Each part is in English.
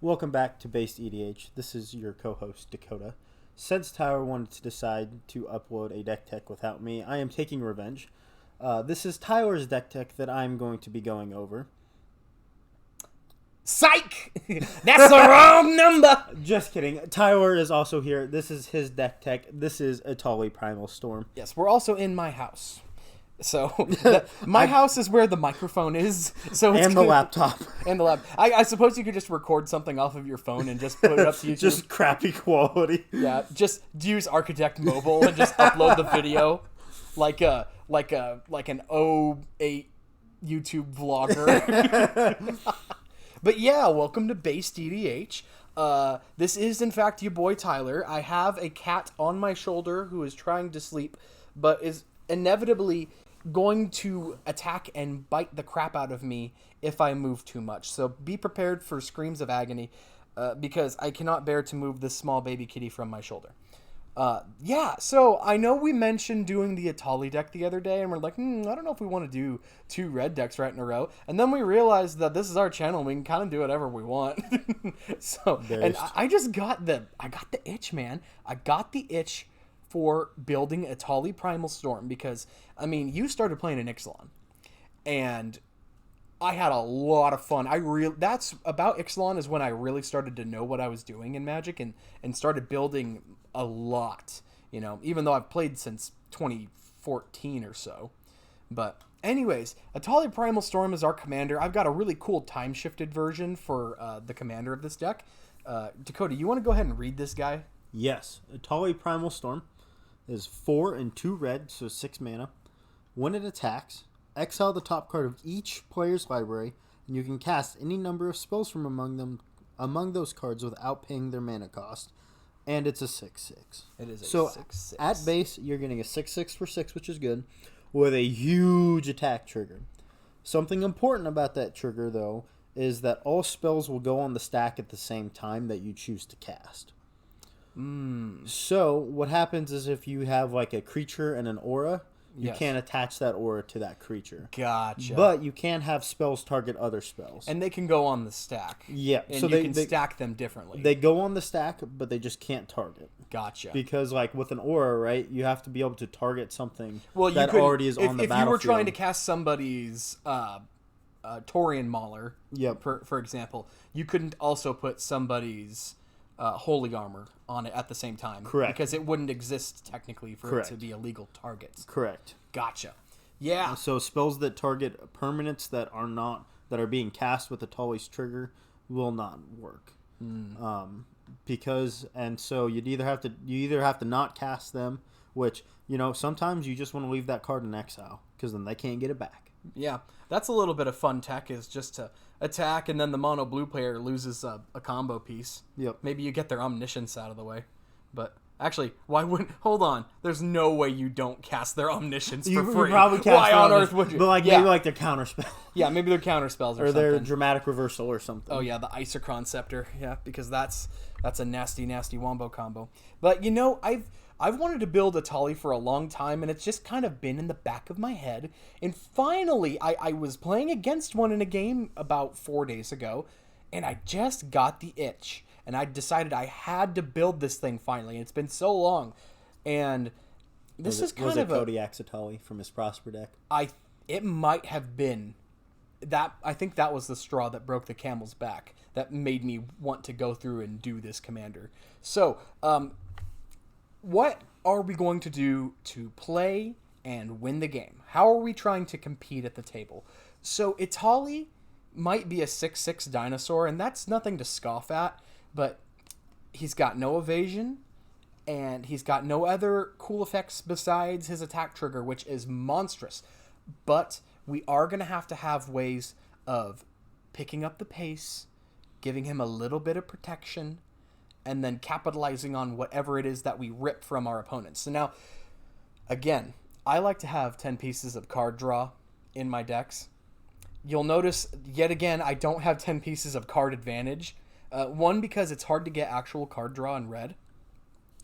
Welcome back to Based EDH. This is your co-host, Dakota. Since Tyler wanted to decide to upload a deck tech without me, I am taking revenge. This is Tyler's deck tech that I'm going to be going over. Psych! That's the wrong number! Just kidding. Tyler is also here. This is his deck tech. This is Etali Primal Storm. Yes, we're also in my house. So, my house is where the microphone is. So it's And the laptop. And the laptop. I suppose you could just record something off of your phone and just put it up to YouTube. Just crappy quality. Yeah, just use Architect Mobile and just upload the video like an '08 YouTube vlogger. But yeah, welcome to Based EDH. This is, in fact, your boy Tyler. I have a cat on my shoulder who is trying to sleep, but is inevitably going to attack and bite the crap out of me if I move too much. So be prepared for screams of agony, because I cannot bear to move this small baby kitty from my shoulder. So I know we mentioned doing the Etali deck the other day, and we're like, I don't know if we want to do 2 red decks right in a row. And then we realized that this is our channel, and we can kind of do whatever we want. I just got the itch, man. I got the itch for building Etali Primal Storm because, I mean, you started playing in Ixalan, and I had a lot of fun. That's about Ixalan is when I really started to know what I was doing in Magic and started building a lot, even though I've played since 2014 or so. But anyways, Etali Primal Storm is our commander. I've got a really cool time-shifted version for the commander of this deck. Dakota, you want to go ahead and read this guy? Yes. Etali Primal Storm is 4 and 2 red, so 6 mana. When it attacks, exile the top card of each player's library, and you can cast any number of spells from among those cards without paying their mana cost. And it's a 6/6. It is a 6/6. So at base, you're getting a 6/6 for 6, which is good, with a huge attack trigger. Something important about that trigger, though, is that all spells will go on the stack at the same time that you choose to cast. So what happens is if you have like a creature and an aura, you can't attach that aura to that creature. Gotcha. But you can have spells target other spells. And they can go on the stack. Yeah. And so you can stack them differently. They go on the stack, but they just can't target. Gotcha. Because like with an aura, right, you have to be able to target something already is on the battlefield. If you were trying to cast somebody's Taurian Mauler, for example, you couldn't also put somebody's Holy Armor on it at the same time. Correct. Because it wouldn't exist technically for it to be illegal targets. Correct. Gotcha. Yeah. So spells that target permanents that are being cast with the Etali's trigger will not work. So you either have to not cast them, which sometimes you just want to leave that card in exile because then they can't get it back. Yeah, that's a little bit of fun tech, is just to attack and then the mono blue player loses a combo piece. Yep. Maybe you get their omniscience out of the way. But actually, why wouldn't... Hold on. There's no way you don't cast their omniscience for free. You probably cast why on earth would you? But maybe like their counterspell. Yeah, maybe their counterspells or something. Or their dramatic reversal or something. Oh yeah, the Isochron Scepter. Yeah, because that's a nasty, nasty wombo combo. But I've wanted to build Etali for a long time, and it's just kind of been in the back of my head. And finally, I was playing against one in a game about 4 days ago, and I just got the itch. And I decided I had to build this thing finally. And it's been so long. And this is kind of a... Was it Kodiak's Etali from his Prosper deck? It might have been. I think that was the straw that broke the camel's back that made me want to go through and do this commander. So, what are we going to do to play and win the game? How are we trying to compete at the table? So Etali might be a 6/6 dinosaur, and that's nothing to scoff at, but he's got no evasion, and he's got no other cool effects besides his attack trigger, which is monstrous. But we are going to have ways of picking up the pace, giving him a little bit of protection, and then capitalizing on whatever it is that we rip from our opponents. So now, again, I like to have 10 pieces of card draw in my decks. You'll notice, yet again, I don't have 10 pieces of card advantage. One, because it's hard to get actual card draw in red.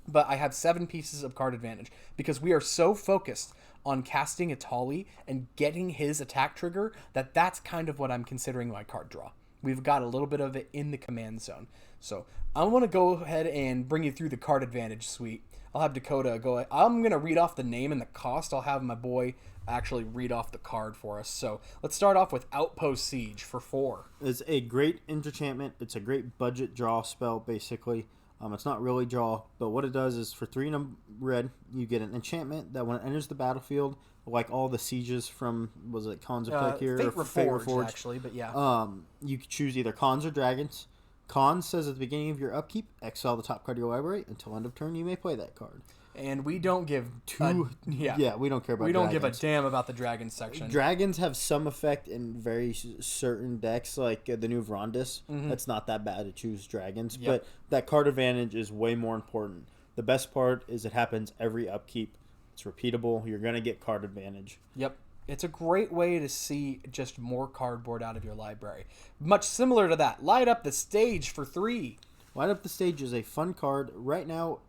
But I have 7 pieces of card advantage because we are so focused on casting Etali and getting his attack trigger that's kind of what I'm considering my card draw. we've got a little bit of it in the command zone. So I want to go ahead and bring you through the card advantage suite. I'll have Dakota go. I'm going to read off the name and the cost. I'll have my boy actually read off the card for us. So let's start off with Outpost Siege for 4. It's a great enchantment. It's a great budget draw spell, basically. It's not really draw, but what it does is for 3 and a red, you get an enchantment that when it enters the battlefield, like all the sieges from, was it Khans of Tarkir? Fate Reforged, actually, but yeah. You can choose either Khans or Dragons. Khans says at the beginning of your upkeep, exile the top card of your library. Until end of turn, you may play that card. And we don't give we don't care about. We don't dragons. give a damn about the dragon section. Dragons have some effect in very certain decks, like the new Vrondis. That's not that bad to choose dragons, but that card advantage is way more important. The best part is it happens every upkeep. It's repeatable. You're gonna get card advantage. Yep. It's a great way to see just more cardboard out of your library. Much similar to that. Light Up the Stage for 3. Light Up the Stage is a fun card. Right now,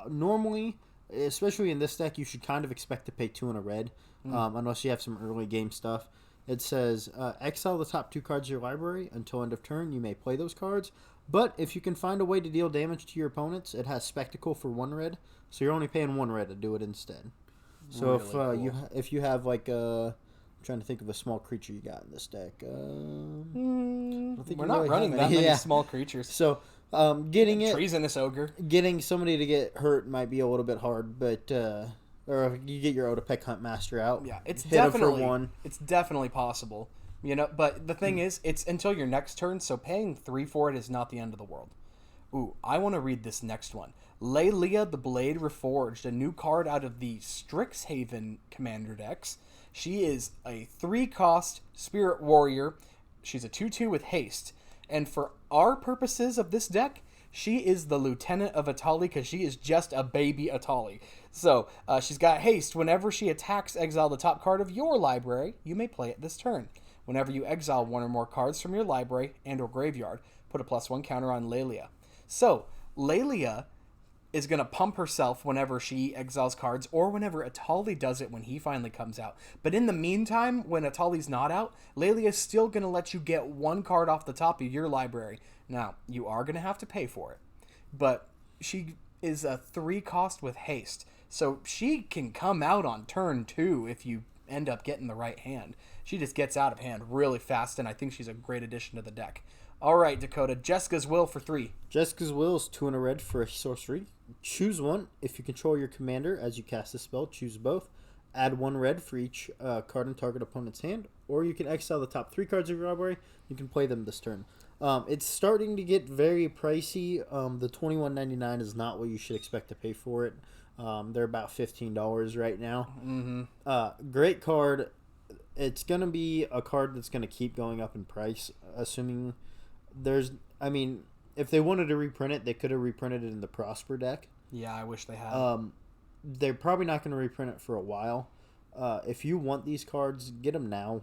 normally, especially in this deck, you should kind of expect to pay 2 and a red, unless you have some early game stuff. It says, exile the top 2 cards of your library. Until end of turn, you may play those cards. But if you can find a way to deal damage to your opponents, it has Spectacle for 1 red, so you're only paying 1 red to do it instead. So really cool. if you have like I'm trying to think of a small creature you got in this deck. I don't think We're not running that many small creatures. So getting it Treasonous Ogre. Getting somebody to get hurt might be a little bit hard, but or if you get your Otapec Huntmaster out. Yeah, it's hit him definitely for 1. It's definitely possible. You know, but the thing is, it's until your next turn, so paying 3 for it is not the end of the world. Ooh, I want to read this next one. Lelia the Blade Reforged, a new card out of the Strixhaven Commander decks. She is a 3-cost Spirit Warrior. She's a 2/2 with haste. And for our purposes of this deck, she is the Lieutenant of Etali because she is just a baby Etali. So she's got haste. Whenever she attacks, exile the top card of your library. You may play it this turn. Whenever you exile 1 or more cards from your library and or graveyard, put a +1 counter on Lelia. So Lelia is going to pump herself whenever she exiles cards or whenever Etali does it when he finally comes out. But in the meantime, when Atali's not out, Lelia is still going to let you get 1 card off the top of your library. Now, you are going to have to pay for it. But she is a 3-cost with haste. So she can come out on turn 2 if you end up getting the right hand. She just gets out of hand really fast, and I think she's a great addition to the deck. All right, Dakota. Jessica's Will for 3. Jessica's Will is 2 and a red for a sorcery. Choose 1. If you control your commander as you cast the spell, choose both. Add 1 red for each card in target opponent's hand. Or you can exile the top 3 cards of your library. You can play them this turn. It's starting to get very pricey. The $21.99 is not what you should expect to pay for it. They're about $15 right now. Great card. It's going to be a card that's going to keep going up in price, assuming there's... I mean, if they wanted to reprint it, they could have reprinted it in the Prosper deck. Yeah, I wish they had. They're probably not going to reprint it for a while. If you want these cards, get them now.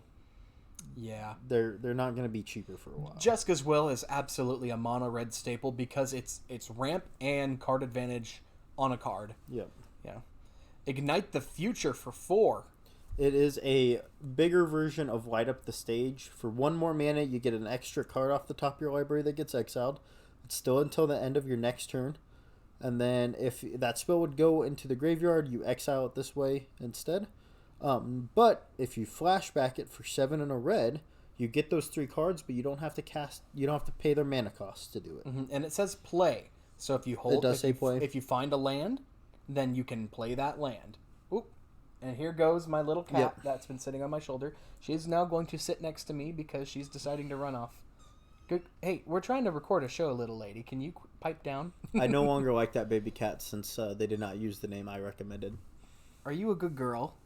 Yeah. They're not going to be cheaper for a while. Jessica's Will is absolutely a mono red staple because it's ramp and card advantage on a card. Yep. Yeah. Ignite the Future for 4. It is a bigger version of Light Up the Stage. For 1 more mana, you get an extra card off the top of your library that gets exiled. It's still until the end of your next turn. And then if that spell would go into the graveyard, you exile it this way instead. But if you flashback it for 7 and a red, you get those 3 cards, but you don't have to cast. You don't have to pay their mana costs to do it. And it says play. So if you hold, it does say play. If you find a land, then you can play that land. Oop. And here goes my little cat that's been sitting on my shoulder. She is now going to sit next to me because she's deciding to run off. Good. Hey, we're trying to record a show, little lady. Can you pipe down? I no longer like that baby cat since they did not use the name I recommended. Are you a good girl?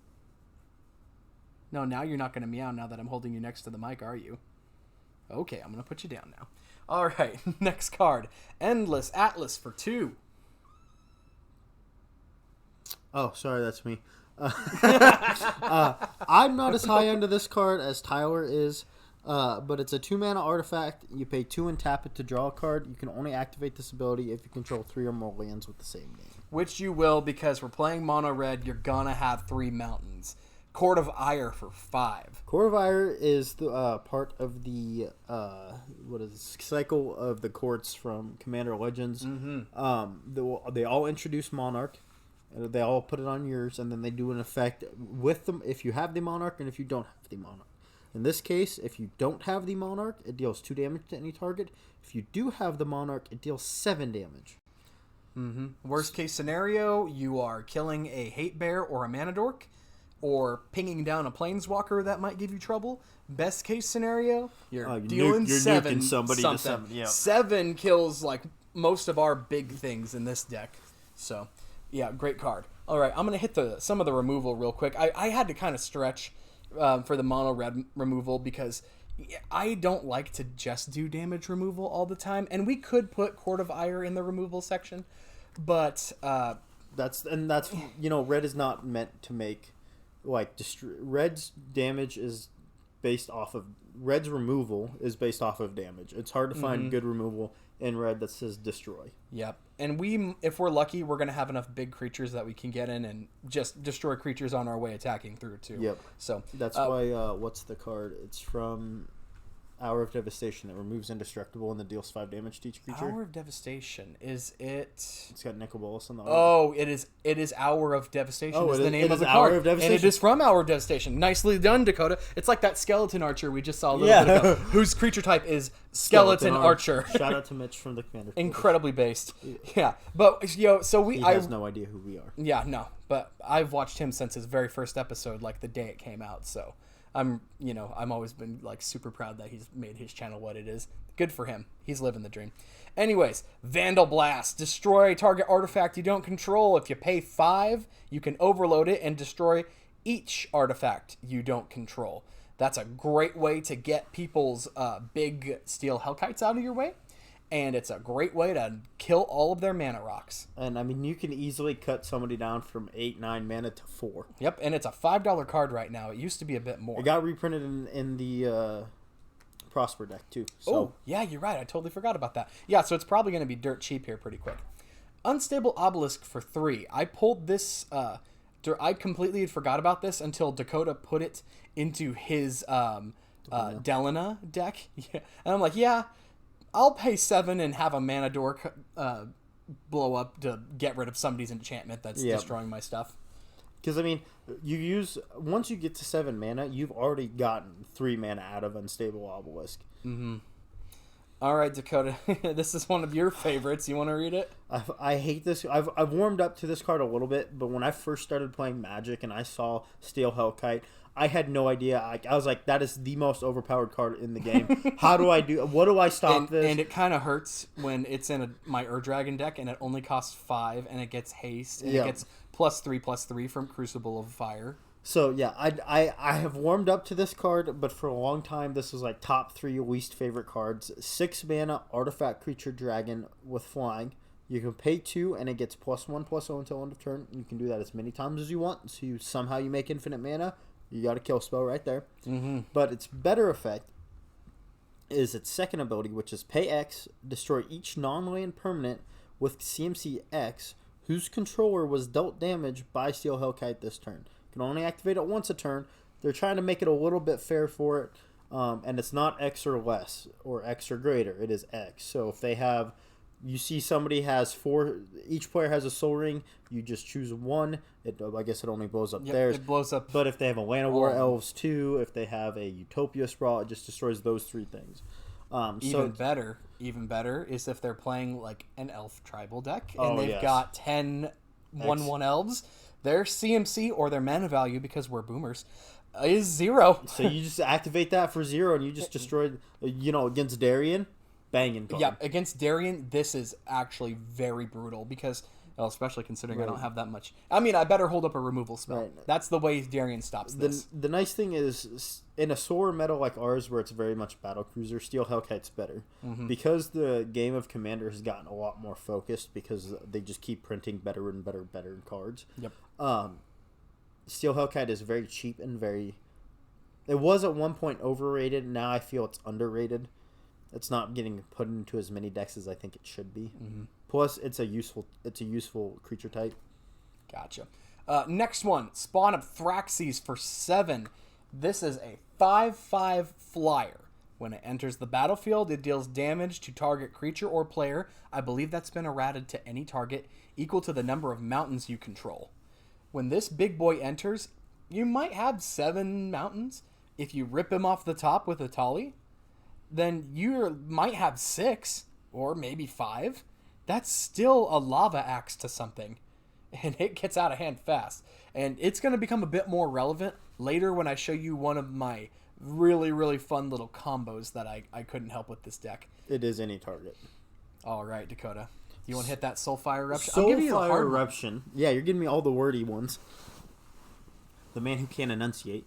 No, now you're not going to meow now that I'm holding you next to the mic, are you? Okay, I'm going to put you down now. All right, next card. Endless Atlas for 2. Oh, sorry, that's me. I'm not as high into this card as Tyler is, but it's a 2-mana artifact. You pay 2 and tap it to draw a card. You can only activate this ability if you control 3 or more lands with the same name. Which you will, because we're playing mono red. You're gonna have 3 mountains. Court of Ire for 5. Core of Ire is the part of the cycle of the courts from Commander Legends. They all introduce Monarch. They all put it on yours, and then they do an effect with them if you have the Monarch and if you don't have the Monarch. In this case, if you don't have the Monarch, it deals 2 damage to any target. If you do have the Monarch, it deals 7 damage. Worst case scenario, you are killing a Hate Bear or a Mana Dork, or pinging down a Planeswalker that might give you trouble. Best case scenario, you're dealing you're 7 nuking somebody something. to 7, yeah. 7 kills like most of our big things in this deck. So, yeah, great card. All right, I'm going to hit some of the removal real quick. I had to kind of stretch for the mono red removal because I don't like to just do damage removal all the time. And we could put Court of Ire in the removal section, but that's red is not meant to make red's damage is based off of red's removal is based off of damage. It's hard to find good removal in red that says destroy. Yep. And if we're lucky, we're going to have enough big creatures that we can get in and just destroy creatures on our way attacking through too. Yep. So that's why what's the card? It's from Hour of Devastation that removes indestructible and then deals 5 damage to each creature. Hour of Devastation. Is it? It's got Nicol Bolas on the Oh, it is Hour of Devastation. Oh, is the name it of is the Hour card. of Devastation. And it is from Hour of Devastation. Nicely done, Dakota. It's like that skeleton archer we just saw a little bit ago, whose creature type is skeleton archer. Shout out to Mitch from the Commander. Incredibly based. Yeah. But he has no idea who we are. Yeah, no. But I've watched him since his very first episode, like the day it came out, so I'm always been like super proud that he's made his channel what it is. Good for him. He's living the dream. Anyways, Vandal Blast. Destroy target artifact you don't control. If you pay 5, you can overload it and destroy each artifact you don't control. That's a great way to get people's big steel Hellkites out of your way. And it's a great way to kill all of their mana rocks. And, I mean, you can easily cut somebody down from 8, 9 mana to 4. Yep, and it's a $5 card right now. It used to be a bit more. It got reprinted in the Prosper deck, too. So. Oh, yeah, you're right. I totally forgot about that. Yeah, so it's probably going to be dirt cheap here pretty quick. Unstable Obelisk for 3. I pulled this... I completely forgot about this until Dakota put it into his Delana deck. Yeah. And I'm like, yeah... I'll pay 7 and have a Mana Dork blow up to get rid of somebody's enchantment that's destroying my stuff. Because, I mean, once you get to 7 mana, you've already gotten 3 mana out of Unstable Obelisk. Mm-hmm. All right, Dakota. This is one of your favorites. You want to read it? I hate this. I've warmed up to this card a little bit, but when I first started playing Magic and I saw Steel Hellkite, I had no idea. I was like, that is the most overpowered card in the game. What do I stop this? And it kind of hurts when it's in my Ur-Dragon deck and it only costs 5 and it gets haste and it gets +3/+3 from Crucible of Fire. So, yeah, I have warmed up to this card, but for a long time, this was like top 3 least favorite cards. 6 mana, artifact creature dragon with flying. You can pay 2, and it gets +1/+0 until end of turn. You can do that as many times as you want. So somehow you make infinite mana. You got a kill spell right there. Mm-hmm. But its better effect is its second ability, which is pay X, destroy each non-land permanent with CMC X, whose controller was dealt damage by Steel Hellkite this turn. You can only activate it once a turn. They're trying to make it a little bit fair for it, and it's not X or less, or X or greater. It is X. So if they have... You see somebody has 4... Each player has a Soul Ring. You just choose 1. I guess it only blows up theirs. It blows up. But if they have a Land of War Elves 2, if they have a Utopia Sprawl, it just destroys those 3 things. Even better is if they're playing like an Elf tribal deck and they've got 10 1/1 Elves. Their CMC or their mana value, because we're boomers, is 0. So you just activate that for 0 and you just destroy, against Darien. Banging card. Yeah, against Darien, this is actually very brutal because, especially considering I don't have that much. I mean, I better hold up a removal spell. Right. That's the way Darien stops this. The nice thing is, in a Solar meta like ours, where it's very much Battlecruiser, Steel Hellkite's better. Mm-hmm. Because the game of Commander has gotten a lot more focused because they just keep printing better and better cards. Yep. Steel Hellkite is very cheap and very... It was at one point overrated, now I feel it's underrated. It's not getting put into as many decks as I think it should be. Mm-hmm. Plus, it's a useful creature type. Gotcha. Next one, spawn of Thraxis for 7. This is a 5/5 flyer. When it enters the battlefield, it deals damage to target creature or player. I believe that's been errated to any target equal to the number of mountains you control. When this big boy enters, you might have 7 mountains. If you rip him off the top with Etali, then you might have 6 or maybe 5. That's still a lava axe to something. And it gets out of hand fast. And it's going to become a bit more relevant later when I show you one of my really, really fun little combos that I couldn't help with this deck. It is any target. All right, Dakota. You want to hit that Soulfire Eruption? I'll give you the hard Eruption. Yeah, you're giving me all the wordy ones. The man who can't enunciate.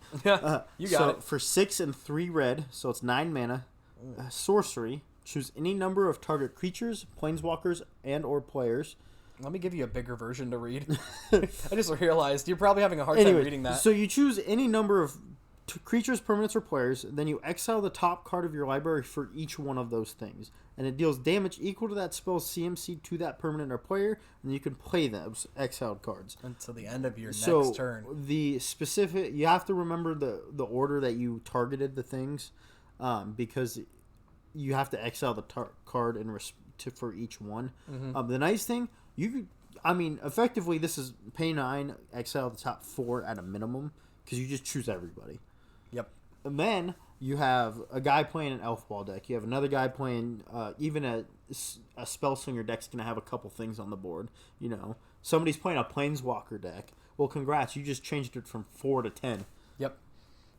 You got it. For 6 and 3 red, so it's 9 mana, sorcery, choose any number of target creatures, planeswalkers, and or players. Let me give you a bigger version to read. I just realized you're probably having a hard time reading that. So you choose any number of creatures, permanents, or players, then you exile the top card of your library for each one of those things. And it deals damage equal to that spell's CMC to that permanent or player, and you can play those exiled cards. Until the end of your next turn. The specific, you have to remember the order that you targeted the things, because you have to exile the card for each one. Mm-hmm. The nice thing, effectively this is pay 9, exile the top 4 at a minimum, because you just choose everybody. Yep. And then you have a guy playing an elf ball deck. You have another guy playing even a spell slinger deck's going to have a couple things on the board. You know, somebody's playing a planeswalker deck. Well, congrats, you just changed it from 4 to 10. Yep.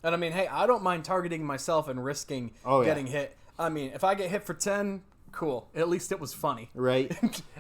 And hey, I don't mind targeting myself and risking getting hit. If I get hit for 10, cool. At least it was funny. Right.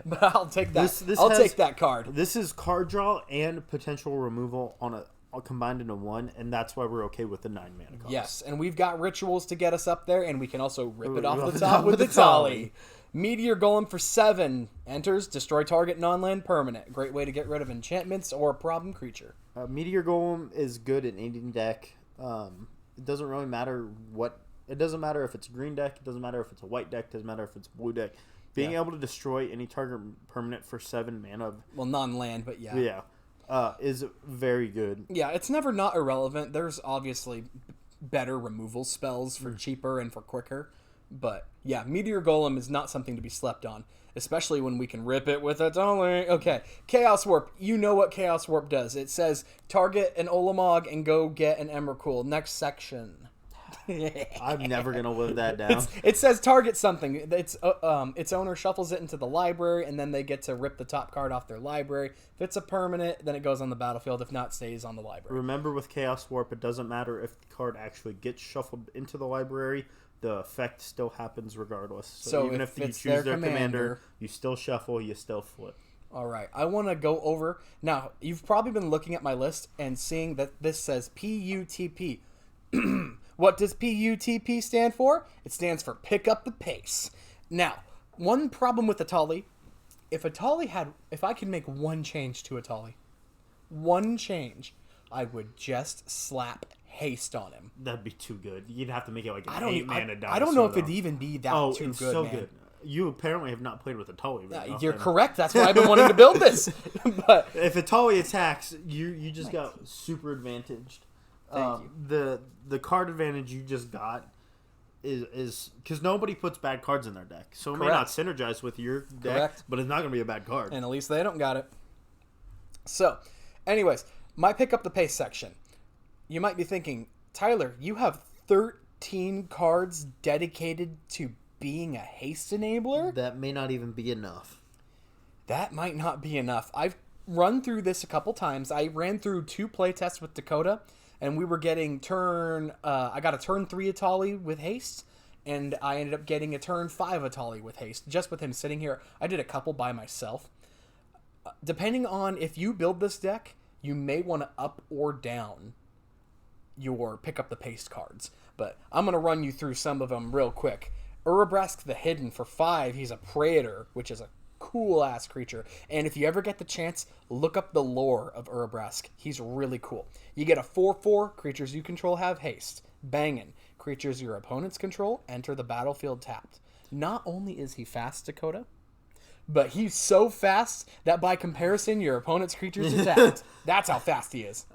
But I'll take that. I'll take that card. This is card draw and potential removal on combined into one, and that's why we're okay with the 9 mana cost. Yes, and we've got rituals to get us up there, and we can also rip it off the top with Etali. Meteor Golem for 7 enters, destroy target non-land permanent. Great way to get rid of enchantments or a problem creature. Meteor Golem is good in any deck. It doesn't really matter what. It doesn't matter if it's a green deck. It doesn't matter if it's a white deck. It doesn't matter if it's a blue deck. Being able to destroy any target permanent for 7 mana. Well, non-land, but yeah. Yeah. Is very good. Yeah, it's never not irrelevant. There's obviously better removal spells for cheaper and for quicker. But yeah, Meteor Golem is not something to be slept on, especially when we can rip it with a Etali. Okay, Chaos Warp. You know what Chaos Warp does. It says target an Olamog and go get an Emrakul. Next section. I'm never going to live that down. It says target something. Its owner shuffles it into the library, and then they get to rip the top card off their library. If it's a permanent, then it goes on the battlefield. If not, stays on the library. Remember, with Chaos Warp, it doesn't matter if the card actually gets shuffled into the library. The effect still happens regardless. So even if you choose their commander, you still shuffle, you still flip. All right, I want to go over... Now, you've probably been looking at my list and seeing that this says PUTP. What does PUTP stand for? It stands for pick up the pace. Now, one problem with Etali, if I could make one change to Etali, one change, I would just slap haste on him. That'd be too good. You'd have to make it like an 8 mana dinosaur. I don't know if it'd even be that too it's good, so man. good. You apparently have not played with Etali. You're correct. That's why I've been wanting to build this. But if Etali attacks, you just got super advantaged. Thank you. The card advantage you just got is because nobody puts bad cards in their deck, so it may not synergize with your deck, but it's not going to be a bad card. And at least they don't got it. So, anyways, my pick up the pace section. You might be thinking, Tyler, you have 13 cards dedicated to being a haste enabler? That may not even be enough. That might not be enough. I've run through this a couple times. I ran through 2 playtests with Dakota, and we were getting I got a turn 3 Etali with haste, and I ended up getting a turn 5 Etali with haste, just with him sitting here. I did a couple by myself. Depending on if you build this deck, you may want to up or down your pick up the pace cards. But I'm going to run you through some of them real quick. Urabrask the Hidden for 5. He's a Praetor, which is a cool-ass creature. And if you ever get the chance, look up the lore of Urabrask. He's really cool. You get a 4/4. Creatures you control have haste. Bangin'. Creatures your opponents control enter the battlefield tapped. Not only is he fast, Dakota, but he's so fast that by comparison, your opponent's creature's attacked. That's how fast he is.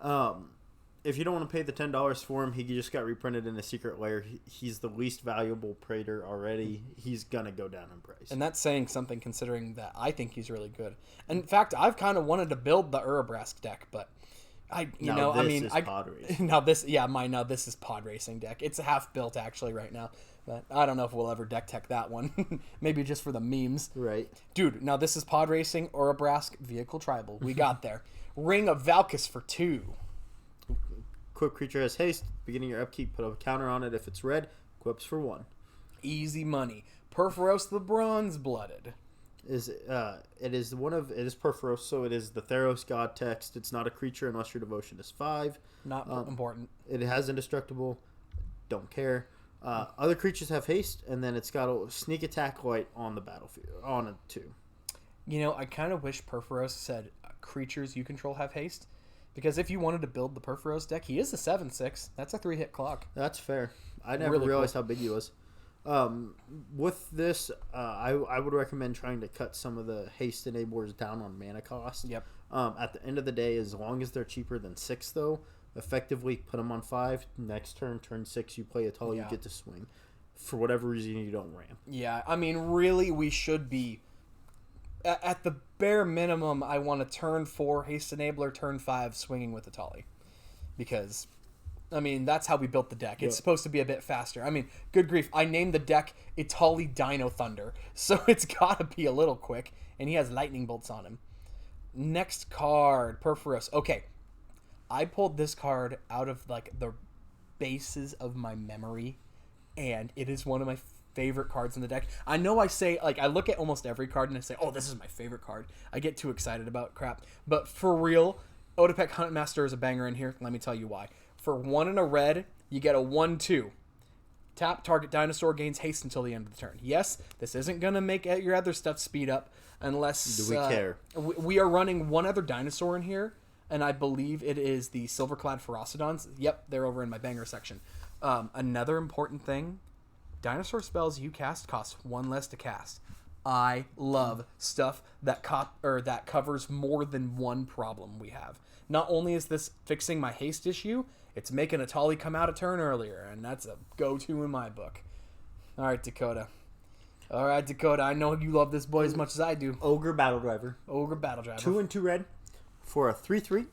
If you don't want to pay the $10 for him, he just got reprinted in a secret layer. He's the least valuable praetor already. He's gonna go down in price. And that's saying something considering that I think he's really good. In fact, I've kind of wanted to build the Urabrask deck, but this is pod racing deck. It's half built actually right now, but I don't know if we'll ever deck tech that one. Maybe just for the memes. Right. Dude, now this is pod racing, Urabrask, vehicle tribal. We got there. Ring of Valkis for 2. Equip creature has haste. Beginning your upkeep, put a counter on it. If it's red, equips for 1. Easy money. Perforos the Bronze Blooded. It is Perforos, so it is the Theros god text. It's not a creature unless your devotion is 5. Not important. It has indestructible. Don't care. Other creatures have haste, and then it's got a sneak attack light on the battlefield on it too. You know, I kind of wish Perforos said creatures you control have haste. Because if you wanted to build the Perforos deck, he is a 7/6. That's a 3-hit clock. That's fair. I never realized how big he was. With this, I would recommend trying to cut some of the haste enablers down on mana cost. Yep. At the end of the day, as long as they're cheaper than 6, though, effectively put them on 5. Next turn 6, you play Etali, you get to swing. For whatever reason, you don't ramp. Yeah, I mean, really, we should be... At the bare minimum, I want a turn 4 haste enabler, turn 5 swinging with Etali. Because, I mean, that's how we built the deck. It's supposed to be a bit faster. I mean, good grief, I named the deck Etali Dino Thunder, so it's got to be a little quick, and he has lightning bolts on him. Next card, Perforos. Okay, I pulled this card out of, like, the bases of my memory, and it is one of my favorite cards in the deck. I know I say, like, I look at almost every card and I say, oh, this is my favorite card. I get too excited about crap. But for real, Otepec Huntmaster is a banger in here. Let me tell you why. For 1 and a red, you get a 1/2. Tap, target dinosaur gains haste until the end of the turn. Yes, this isn't going to make your other stuff speed up unless... Do we care? We are running one other dinosaur in here, and I believe it is the Silverclad Ferocidons. Yep, they're over in my banger section. Another important thing, dinosaur spells you cast cost 1 less to cast. I love stuff that that covers more than one problem we have. Not only is this fixing my haste issue, it's making Etali come out a turn earlier, and that's a go-to in my book. All right, Dakota. I know you love this boy as much as I do. Ogre Battle Driver. 2 and 2 red for a 3/3.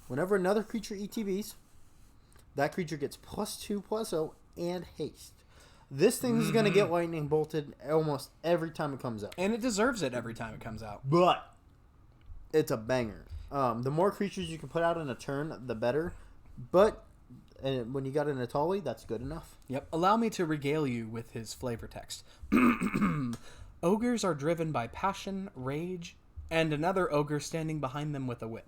Whenever another creature ETBs, that creature gets +2/+0 and haste. This thing is going to get lightning bolted almost every time it comes out. And it deserves it every time it comes out. But it's a banger. The more creatures you can put out in a turn, the better. But when you got an Etali, that's good enough. Yep. Allow me to regale you with his flavor text. Ogres are driven by passion, rage, and another ogre standing behind them with a whip.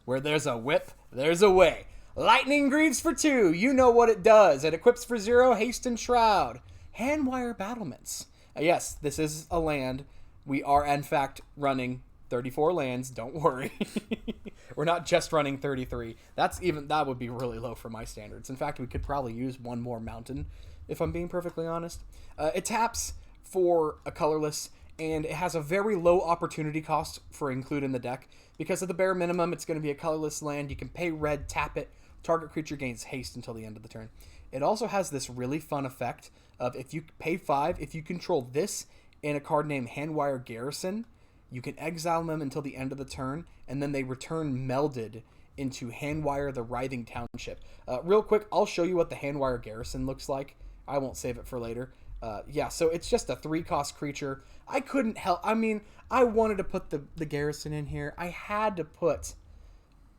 Where there's a whip, there's a way. Lightning Greaves for 2. You know what it does. It equips for 0, haste and shroud. Handwire Battlements. Yes, this is a land. We are, in fact, running 34 lands. Don't worry. We're not just running 33. That would be really low for my standards. In fact, we could probably use one more mountain, if I'm being perfectly honest. It taps for a colorless, and it has a very low opportunity cost for include in the deck. Because at the bare minimum, it's going to be a colorless land. You can pay red, tap it. Target creature gains haste until the end of the turn. It also has this really fun effect of if you pay 5, if you control this in a card named Handwire Garrison, you can exile them until the end of the turn, and then they return melded into Handwire the Writhing Township. Real quick, I'll show you what the Handwire Garrison looks like. I won't save it for later. So it's just a 3-cost creature. I couldn't help... I mean, I wanted to put the Garrison in here. I had to put...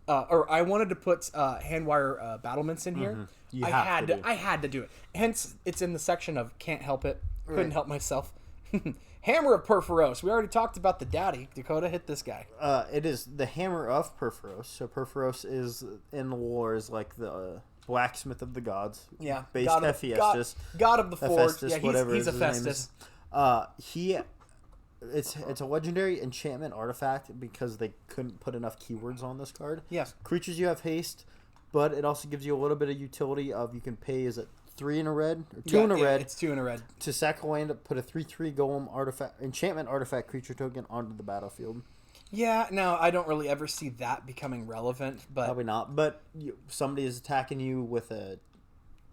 I wanted to put Handwire Battlements in here. I had to do it. Hence, it's in the section of can't help it. Couldn't help myself. Hammer of Perforos. We already talked about the daddy. Dakota, hit this guy. It is the Hammer of Perforos. So Perforos is in the lore is like the blacksmith of the gods. Yeah. Based Hephaestus. God of the Forge. Hephaestus, Yeah, he's Hephaestus. It's a legendary enchantment artifact because they couldn't put enough keywords on this card. Yes. Creatures you have haste, but it also gives you a little bit of utility of you can pay, is it 3 in a red, or 2 in a red. It's 2 in a red. To sack a land, put a 3/3 golem artifact, enchantment artifact creature token onto the battlefield. Yeah, no, I don't really ever see that becoming relevant, but Probably not. But somebody is attacking you with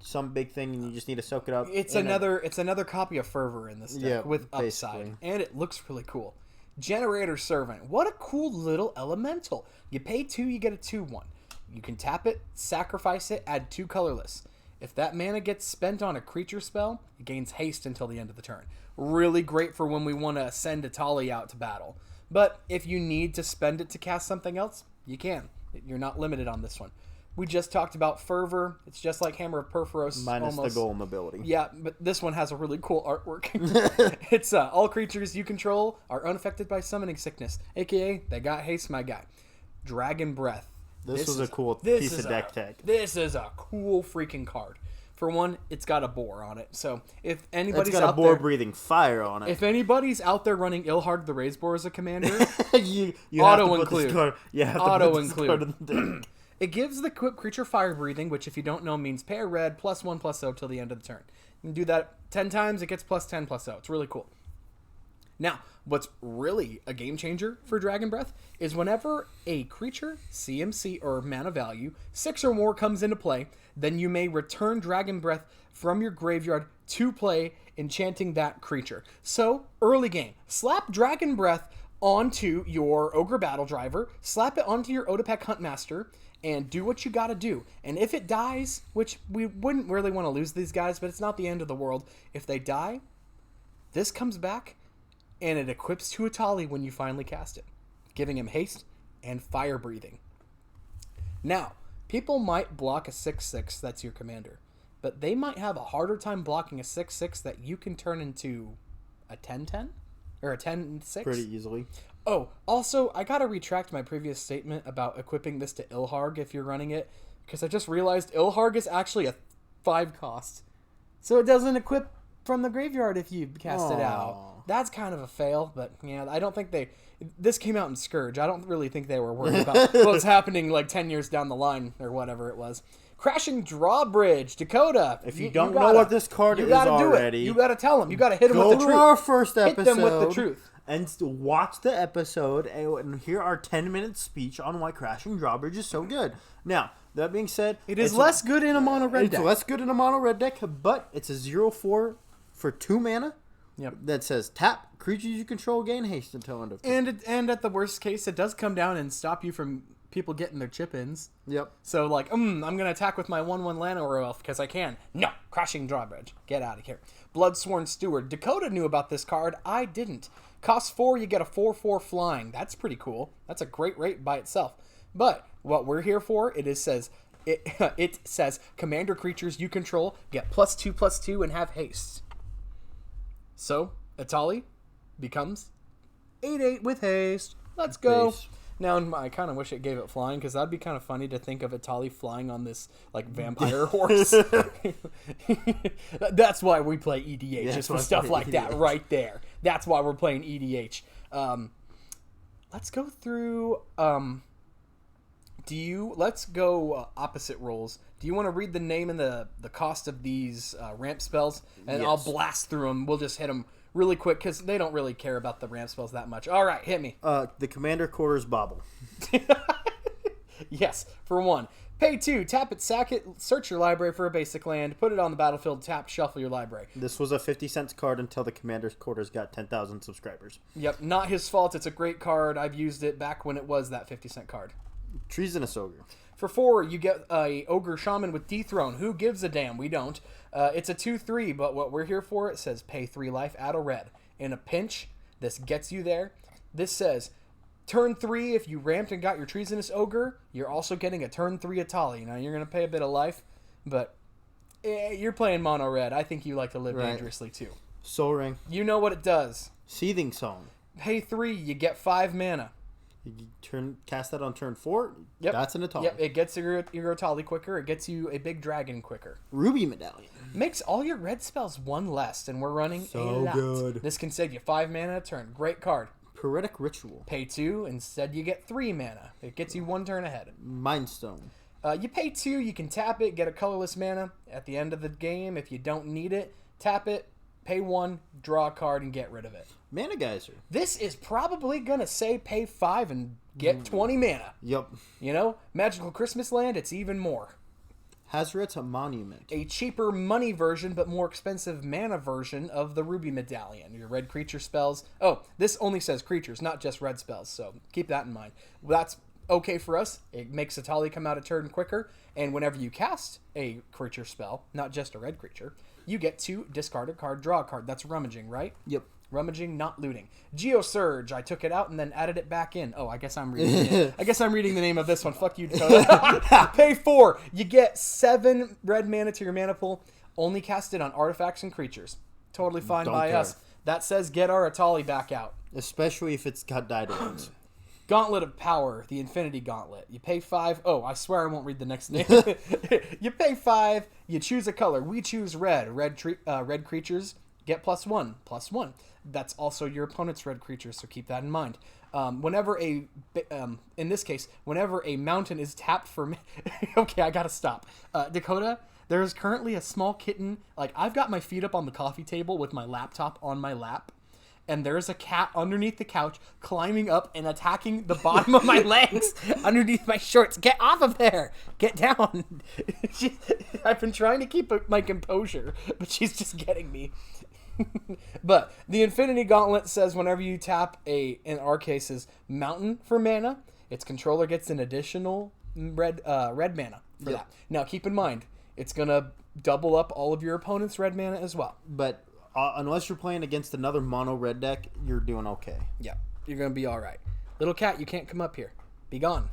some big thing, and you just need to soak it up. it's another copy of Fervor in this deck Yeah, with upside, basically. and it looks really cool. Generator Servant, what a cool little elemental. You pay 2, you get a 2/1. You can tap it, sacrifice it, add 2 colorless. If that mana gets spent on a creature spell, it gains haste until the end of the turn. Really great for when we want to send Etali out to battle. But if you need to spend it to cast something else, you can. You're not limited on this one. We just talked about Fervor. It's just like Hammer of Perforos. Minus almost. the golem ability. Yeah, but this one has a really cool artwork. It's all creatures you control are unaffected by summoning sickness, aka they got haste, my guy. Dragon Breath. This was a cool piece of deck tech. This is a cool freaking card. For one, it's got a boar on it. So if anybody's It's got a out boar there, breathing fire on it. if anybody's out there running Ilharg the Raise Boar as a commander, you auto have to put include. this card, you have to Auto put this include. card in the deck. it gives the equipped creature fire breathing, which if you don't know means pay a red +1/+0 till the end of the turn. You can do that 10 times, it gets +10/+0. It's really cool. Now, what's really a game changer for Dragon Breath is whenever a creature, CMC or mana value, 6 or more comes into play, then you may return Dragon Breath from your graveyard to play, enchanting that creature. So, early game, slap Dragon Breath onto your Ogre Battle Driver, slap it onto your Otepec Huntmaster, and do what you gotta do. And if it dies, which we wouldn't really want to lose these guys, but it's not the end of the world. If they die, this comes back, and it equips to Etali when you finally cast it, giving him haste and fire breathing. Now, people might block a 6/6 that's your commander, but they might have a harder time blocking a 6/6 that you can turn into a 10/10 or a 10/6. Pretty easily. Oh, also, I gotta retract my previous statement about equipping this to Ilharg if you're running it, because I just realized Ilharg is actually a 5 cost. So it doesn't equip from the graveyard if you cast it out. That's kind of a fail, but yeah, I don't think this came out in Scourge. I don't really think they were worried about what's happening like 10 years down the line or whatever it was. Crashing Drawbridge, Dakota. If you don't know what this card is already, you gotta tell them. You gotta hit them with the truth. Go to our first episode. Hit them with the truth. And watch the episode and hear our 10-minute speech on why Crashing Drawbridge is so good. Now, that being said, it is less good in a mono red deck. It's less good in a mono red deck, but it's a 0/4 for 2 mana. Yep. That says tap creatures you control gain haste until end of turn. And at the worst case, it does come down and stop you from people getting their chip ins. Yep. So like, I'm gonna attack with my 1/1 Llanowar Elf because I can. No, Crashing Drawbridge. Get out of here. Bloodsworn Steward. Dakota knew about this card. I didn't. Costs 4, you get a 4/4 flying. That's pretty cool. That's a great rate by itself. But what we're here for, it says commander creatures you control get +2/+2 and have haste. So Etali becomes 8/8 with haste. Let's go. Base. Now I kind of wish it gave it flying because that'd be kind of funny to think of Etali flying on this like vampire horse. That's why we play EDH. Yeah, It's for stuff like that right there. That's why we're playing EDH. Let's go through. Let's go opposite roles. Do you want to read the name and the cost of these ramp spells? And Yes. I'll blast through them. We'll just hit them really quick because they don't really care about the ramp spells that much. All right, hit me. The Commander Quarters Bobble. Yes, for 1. Pay 2, tap it, sack it, search your library for a basic land, put it on the battlefield, tap, shuffle your library. This was a 50-cent card until the Commander's Quarters got 10,000 subscribers. Yep, not his fault. It's a great card. I've used it back when it was that 50-cent card. Treasonous Ogre. For 4, you get a Ogre Shaman with Dethrone. Who gives a damn? We don't. It's a 2/3, but what we're here for, it says pay 3 life, add a red. In a pinch, this gets you there. This says, turn 3, if you ramped and got your Treasonous Ogre, you're also getting a turn 3 Etali. Now, you're going to pay a bit of life, but you're playing mono red. I think you like to live dangerously, too. Soul Ring. You know what it does. Seething Song. Pay 3, you get 5 mana. You cast that on turn 4. Yep. That's an Etali. Yep, it gets your Etali quicker. It gets you a big dragon quicker. Ruby Medallion. Makes all your red spells 1 less, and we're running a lot. good. This can save you 5 mana a turn. Great card. Poetic Ritual. Pay 2, instead you get 3 mana. It gets you 1 turn ahead. Mind Stone. You pay 2, you can tap it, get a colorless mana at the end of the game. If you don't need it, tap it, pay 1, draw a card, and get rid of it. Mana Geyser. This is probably going to say pay 5 and get 20 mana. Yep. You know, Magical Christmas Land, it's even more. Hazoret's a monument. A cheaper money version, but more expensive mana version of the Ruby Medallion. Your red creature spells. Oh, this only says creatures, not just red spells, so keep that in mind. That's okay for us. It makes Etali come out a turn quicker, and whenever you cast a creature spell, not just a red creature, you get to discard a card, draw a card. That's rummaging, right? Yep. Rummaging, not looting. Geosurge, I took it out and then added it back in. Oh, I guess I'm reading it. I guess I'm reading the name of this one. Fuck you, Dakota. Pay 4. You get 7 red mana to your mana pool. Only cast it on artifacts and creatures. Totally fine Don't by care. us. That says get our Etali back out. Especially if it's got die-downs. Gauntlet of Power, the Infinity Gauntlet. You pay 5. Oh, I swear I won't read the next name. You pay 5. You choose a color. We choose red. Red creatures get +1. +1. That's also your opponent's red creature, so keep that in mind. Whenever in this case, whenever a mountain is tapped for... Okay, I gotta stop. Dakota, there is currently a small kitten. Like, I've got my feet up on the coffee table with my laptop on my lap, and there's a cat underneath the couch climbing up and attacking the bottom of my legs underneath my shorts. Get off of there! Get down! I've been trying to keep my composure, but she's just getting me. But the Infinity Gauntlet says whenever you tap in our case, is mountain for mana, its controller gets an additional red mana for that. Now keep in mind, it's gonna double up all of your opponent's red mana as well. But unless you're playing against another mono red deck, you're doing okay. Yeah, you're gonna be all right. Little cat, you can't come up here. Be gone.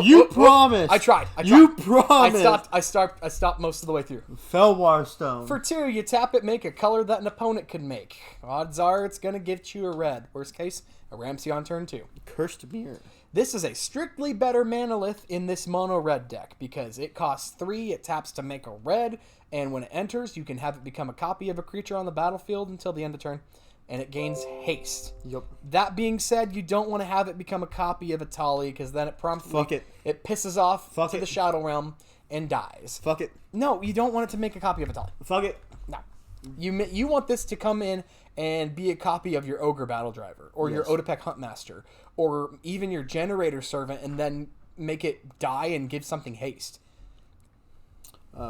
You promised. I tried. You promised. I stopped most of the way through. Felwar Stone. For 2, you tap it, make a color that an opponent could make. Odds are it's gonna get you a red. Worst case, a Ramsey on turn 2. Cursed Mirror. This is a strictly better manolith in this mono red deck because it costs 3, it taps to make a red, and when it enters, you can have it become a copy of a creature on the battlefield until the end of turn, and it gains haste. Yep. That being said, you don't want to have it become a copy of Etali because then it promptly it pisses off the Shadow Realm and dies. Fuck it. No, you don't want it to make a copy of Etali. Fuck it. No. You want this to come in and be a copy of your Ogre Battle Driver or your Otepec Huntmaster or even your Generator Servant and then make it die and give something haste.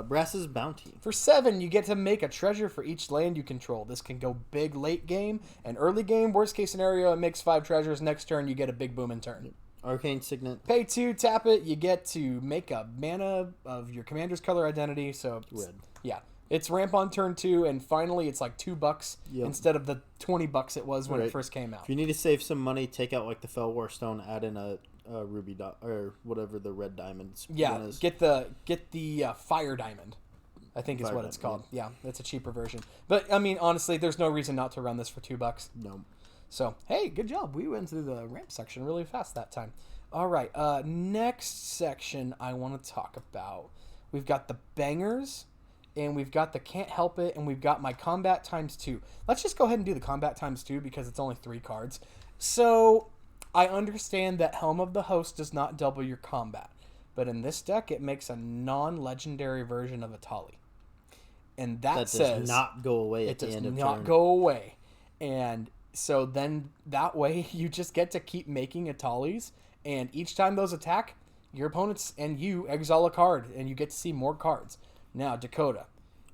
Brass's Bounty. For 7, you get to make a treasure for each land you control. This can go big late game and early game. Worst case scenario, it makes 5 treasures. Next turn, you get a big boom in turn. Arcane Signet. Pay 2, tap it. You get to make a mana of your commander's color identity. So Red. Yeah. It's ramp on turn 2, and finally it's like $2 instead of the $20 it was when it first came out. If you need to save some money, take out like the Felwar Stone, add in a ruby or whatever the red diamonds. Yeah, get the fire diamond, I think is what it's called. Yeah, it's a cheaper version. But I mean, honestly, there's no reason not to run this for $2. No. So hey, good job. We went through the ramp section really fast that time. All right, next section I want to talk about. We've got the bangers. And we've got the Can't Help It, and we've got my Combat ×2. Let's just go ahead and do the Combat ×2 because it's only 3 cards. So, I understand that Helm of the Host does not double your combat. But in this deck, it makes a non-legendary version of Etali. And that says... does not go away at the end of turn. It does not go away. And so then, that way, you just get to keep making Etalis. And each time those attack, your opponents and you exile a card. And you get to see more cards. Now, Dakota,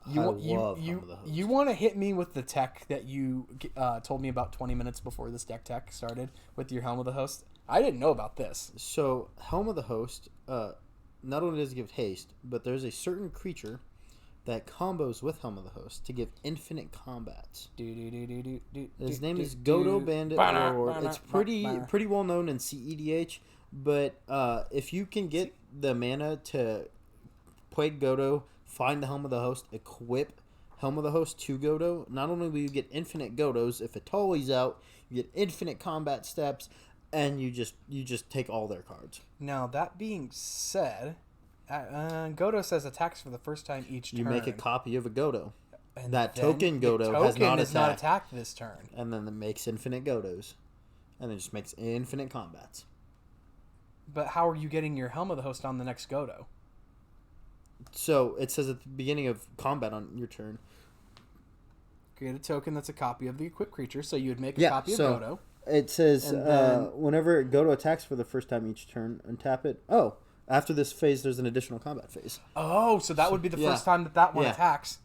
you want to hit me with the tech that you told me about 20 minutes before this deck tech started with your Helm of the Host? I didn't know about this. So, Helm of the Host, not only does it give haste, but there's a certain creature that combos with Helm of the Host to give infinite combats. His name is Godo Bandit Warlord. It's pretty well known in CEDH, but if you can get the mana to play Godo, find the Helm of the Host, equip Helm of the Host to Godo, not only will you get infinite Godos, if Etali's out, you get infinite combat steps, and you just take all their cards. Now, that being said, Godo says attacks for the first time each turn. You make a copy of a Godo. And that token Godo has not attacked this turn. And then it makes infinite Godos. And it just makes infinite combats. But how are you getting your Helm of the Host on the next Godo? So it says at the beginning of combat on your turn. Create a token that's a copy of the equipped creature. So you would make a copy of Godo. It says then, whenever Godo attacks for the first time each turn, untap it. Oh, after this phase, there's an additional combat phase. Oh, so that would be the first time that one attacks.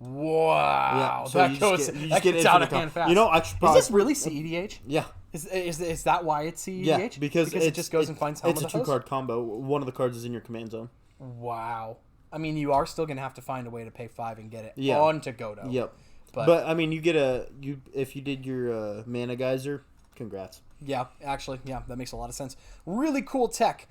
Wow, so that gets out of hand fast. You know, I should probably, is this really CEDH? Yeah. Is that why it's CEDH? Yeah, because it just goes and finds Helm of the Host? It's a 2-card combo. One of the cards is in your command zone. Wow. I mean, you are still going to have to find a way to pay 5 and get it onto Godo. Yep. But I mean, you get if you did your mana geyser, congrats. Yeah, actually, that makes a lot of sense. Really cool tech.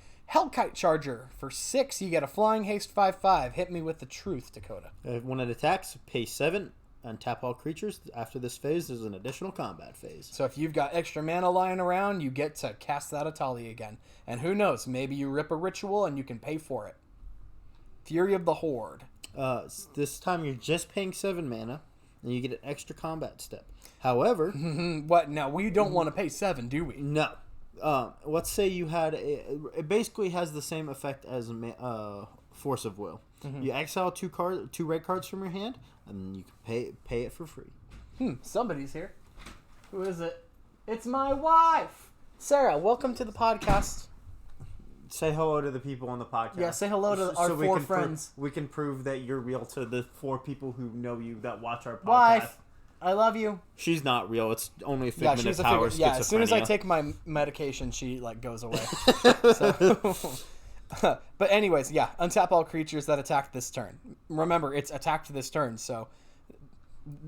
Kite Charger. For 6, you get a flying haste 5/5. Hit me with the truth, Dakota. When it attacks, pay 7, untap all creatures. After this phase, there's an additional combat phase. So if you've got extra mana lying around, you get to cast that Etali again. And who knows, maybe you rip a ritual and you can pay for it. Fury of the Horde. This time you're just paying 7 mana, and you get an extra combat step. However... What? No, we don't want to pay 7, do we? No. Let's say you had... It basically has the same effect as Force of Will. You exile 2 red cards from your hand, and you can pay it for free. Somebody's here. Who is it? It's my wife! Sarah, welcome to the podcast. Say hello to the people on the podcast. Yeah, say hello to our 4 friends. We can prove that you're real to the 4 people who know you that watch our podcast. Wife, I love you. She's not real. It's only a figment of power. Yeah, as soon as I take my medication, she goes away. But anyways, untap all creatures that attack this turn. Remember, it's attacked this turn, so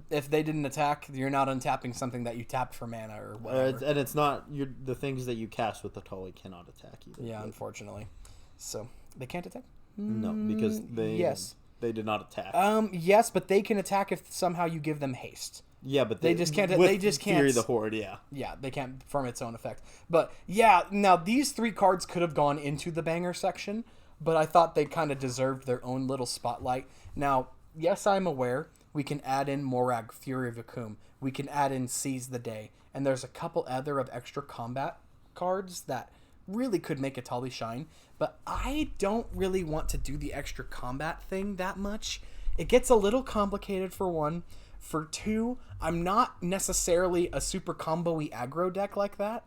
if they didn't attack, you're not untapping something that you tapped for mana or whatever. And it's not the things that you cast with the Etali cannot attack either. Yeah, unfortunately. So they can't attack? No, because they did not attack. Yes, but they can attack if somehow you give them haste. Yeah, but they just can't. They just can't. Fury the Horde. Yeah. Yeah, they can't from its own effect. But now these 3 cards could have gone into the banger section, but I thought they kind of deserved their own little spotlight. Now, yes, I'm aware. We can add in Morag, Fury of Akum. We can add in Seize the Day. And there's a couple other of extra combat cards that really could make Etali shine. But I don't really want to do the extra combat thing that much. It gets a little complicated for 1. For 2, I'm not necessarily a super combo-y aggro deck like that.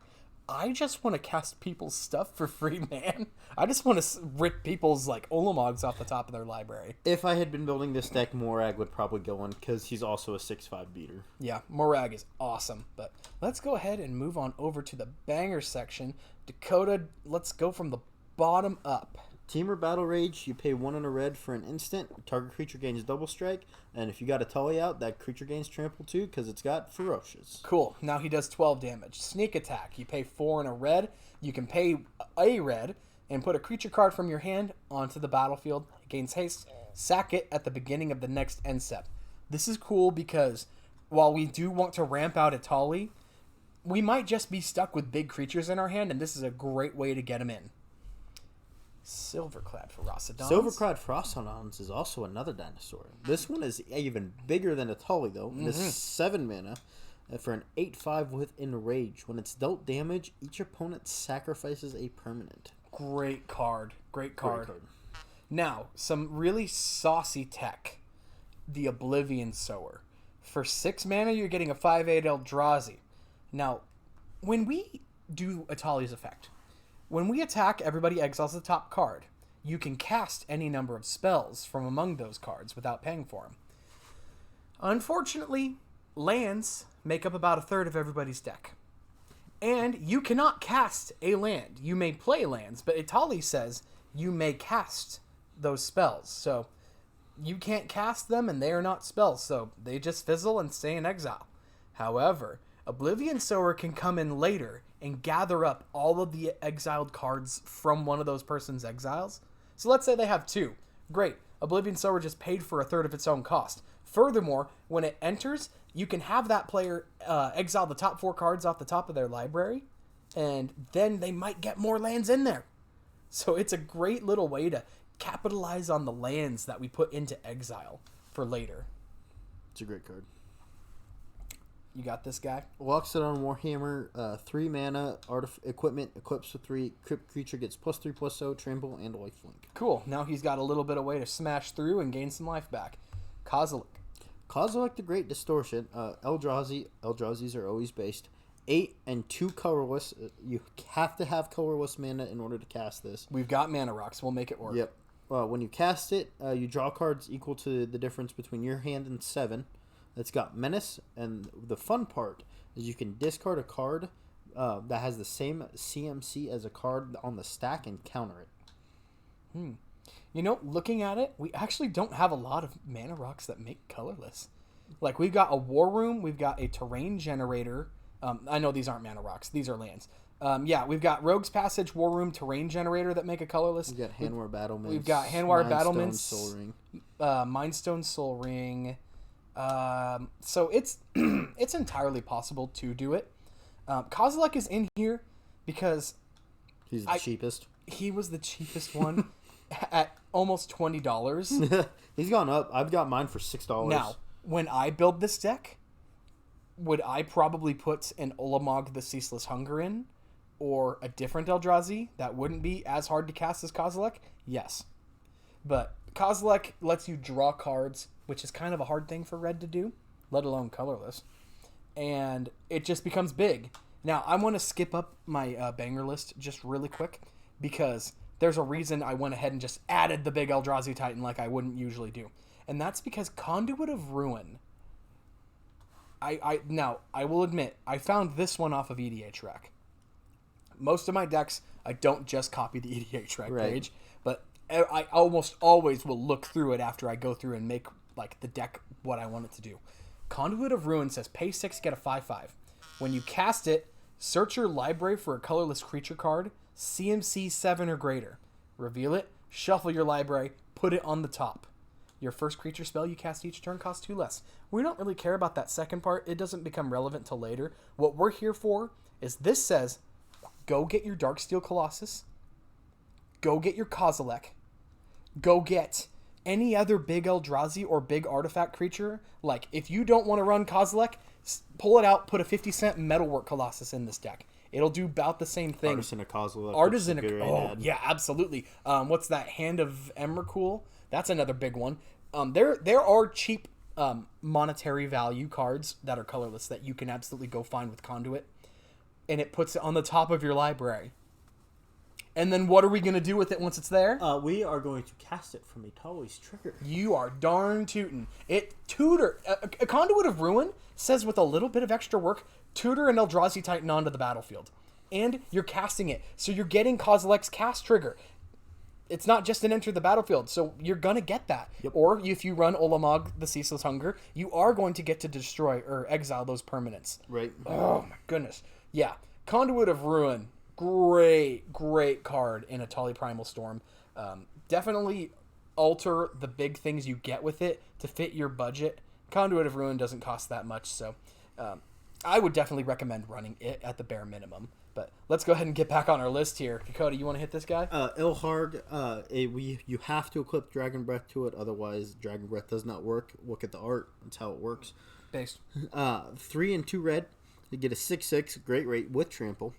I just want to cast people's stuff for free, man. I just want to rip people's Olamogs off the top of their library. If I had been building this deck, Morag would probably go on because he's also a 6/5 beater. Yeah, Morag is awesome. But let's go ahead and move on over to the banger section. Dakota, let's go from the bottom up. Temur Battle Rage, you pay 1 and a red for an instant. Target creature gains double strike. And if you got a Etali out, that creature gains trample too because it's got Ferocious. Cool. Now he does 12 damage. Sneak Attack, you pay 4 and a red. You can pay a red and put a creature card from your hand onto the battlefield. It gains haste. Sack it at the beginning of the next end step. This is cool because while we do want to ramp out Etali, we might just be stuck with big creatures in our hand, and this is a great way to get them in. Silverclad Ferocodons. Silverclad Ferocodons is also another dinosaur. This one is even bigger than Etali, though. It is 7 mana for an 8/5 with Enrage. When it's dealt damage, each opponent sacrifices a permanent. Great card. Great card. Now, some really saucy tech. The Oblivion Sower. For 6 mana, you're getting a 5/8 Eldrazi. Now, when we do Etali's effect, when we attack, everybody exiles the top card. You can cast any number of spells from among those cards without paying for them. Unfortunately, lands make up about 1/3 of everybody's deck. And you cannot cast a land. You may play lands, but Etali says you may cast those spells. So you can't cast them, and they are not spells, so they just fizzle and stay in exile. However, Oblivion Sower can come in later and gather up all of the exiled cards from one of those person's exiles. So let's say they have 2. Great. Oblivion Sower just paid for 1/3 of its own cost. Furthermore, when it enters, you can have that player exile the top 4 cards off the top of their library, and then they might get more lands in there. So it's a great little way to capitalize on the lands that we put into exile for later. It's a great card. You got this guy? Loxodon Warhammer, 3 mana, equipment, equips with 3, creature gets +3/+0, trample, and lifelink. Cool. Now he's got a little bit of way to smash through and gain some life back. Kozilek. Kozilek the Great Distortion, Eldrazi's are always based. 8 and 2 colorless. You have to have colorless mana in order to cast this. We've got mana rocks. We'll make it work. Yep. When you cast it, you draw cards equal to the difference between your hand and 7. It's got menace, and the fun part is you can discard a card that has the same CMC as a card on the stack and counter it. You know, looking at it, we actually don't have a lot of mana rocks that make colorless. Like, we've got a War Room, we've got a Terrain Generator. I know these aren't mana rocks, these are lands. We've got Rogue's Passage, War Room, Terrain Generator that make a colorless. We've got Handwar Battlements. We've got Handwar Battlements. Soul Ring. Mindstone Soul Ring. So it's it's entirely possible to do it. Kozilek is in here because he's the cheapest. He was the cheapest one at almost $20. He's gone up. I've got mine for $6. Now, when I build this deck, would I probably put an Ulamog the Ceaseless Hunger in, or a different Eldrazi that wouldn't be as hard to cast as Kozilek? Yes, but Kozilek lets you draw cards, which is kind of a hard thing for red to do, let alone colorless. And it just becomes big. Now, I want to skip up my banger list just really quick, because there's a reason I went ahead and just added the big Eldrazi Titan like I wouldn't usually do. And that's because Conduit of Ruin. Now, I will admit, I found this one off of EDH Rec. Most of my decks, I don't just copy the EDH Rec page, but I almost always will look through it after I go through and make like the deck what I want it to do. Conduit of Ruin says pay 6, get a 5/5. When you cast it, search your library for a colorless creature card, CMC 7 or greater. Reveal it, shuffle your library, put it on the top. Your first creature spell you cast each turn costs 2 less. We don't really care about that second part. It doesn't become relevant till later. What we're here for is this says, go get your Darksteel Colossus, go get your Kozilek, go get any other big Eldrazi or big artifact creature. Like, if you don't want to run Kozilek, pull it out, put a 50-cent Metalwork Colossus in this deck. It'll do about the same thing. Artisan of Kozilek. Artisan of... yeah, absolutely. What's that? Hand of Emrakul? That's another big one. There are cheap monetary value cards that are colorless that you can absolutely go find with Conduit. And it puts it on the top of your library. And then what are we going to do with it once it's there? We are going to cast it from Etali's trigger. You are darn tootin'. It tutor... A Conduit of Ruin says with a little bit of extra work, tutor an Eldrazi Titan onto the battlefield. And you're casting it. So you're getting Kozilek's cast trigger. It's not just an enter the battlefield, so you're going to get that. Yep. Or if you run Ulamog the Ceaseless Hunger, you are going to get to destroy or exile those permanents. Right. Oh, my goodness. Yeah. Conduit of Ruin. Great card in Etali Primal Storm. Definitely alter the big things you get with it to fit your budget. Conduit of Ruin doesn't cost that much, so I would definitely recommend running it at the bare minimum. But let's go ahead and get back on our list here. Dakota, you want to hit this guy? Ilharg, you have to equip Dragon Breath to it, otherwise Dragon Breath does not work. Look at the art. That's how it works. Based. 3 and 2 red. You get a 6/6, great rate with trample.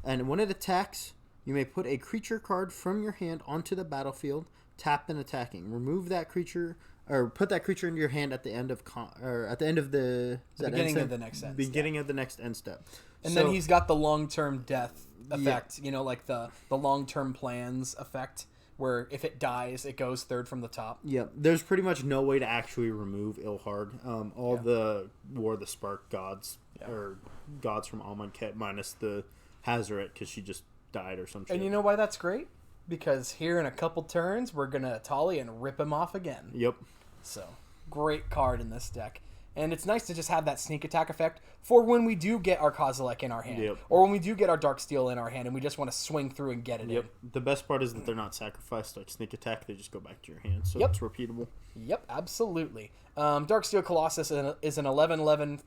And when it attacks, you may put a creature card from your hand onto the battlefield, tapped and attacking. Remove that creature, or put that creature into your hand at the end of the beginning of the next end. Beginning of the next end step. And then he's got the long-term death effect, like the long-term plans effect, where if it dies, it goes third from the top. Yeah, there's pretty much no way to actually remove Ilharg. The War of the Spark gods, or gods from Amonkhet, minus the Hazoret, because she just died or something. And you know why that's great? Because here in a couple turns, we're going to Etali and rip him off again. Yep. So, great card in this deck. And it's nice to just have that sneak attack effect for when we do get our Kozilek in our hand. Yep. Or when we do get our Darksteel in our hand and we just want to swing through and get it in. The best part is that they're not sacrificed like sneak attack. They just go back to your hand. So it's repeatable. Yep, absolutely. Darksteel Colossus is an 11/11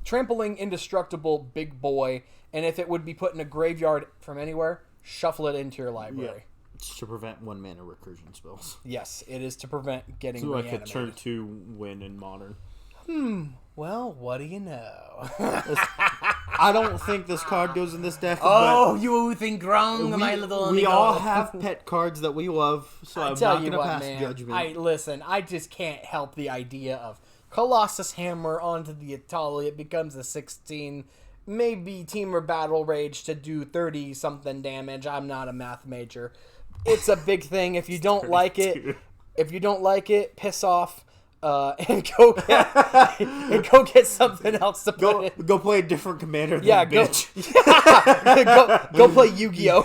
trampling indestructible big boy. And if it would be put in a graveyard from anywhere, shuffle it into your library. Yep. It's to prevent 1 mana recursion spells. Yes, it is to prevent getting reanimated. reanimated. So like a turn 2 win in Modern. Well, what do you know? I don't think this card goes in this deck. Oh, you think wrong, my little we amigo. all have pet cards that we love, so I'm not going to pass judgment. Listen, I just can't help the idea of Colossus Hammer onto the Etali. It becomes a 16, maybe Teamer Battle Rage to do 30-something damage. I'm not a math major. It's a big thing. If you don't like it, piss off. And go get something else to put in. Go play a different commander than bitch. Go play Yu-Gi-Oh.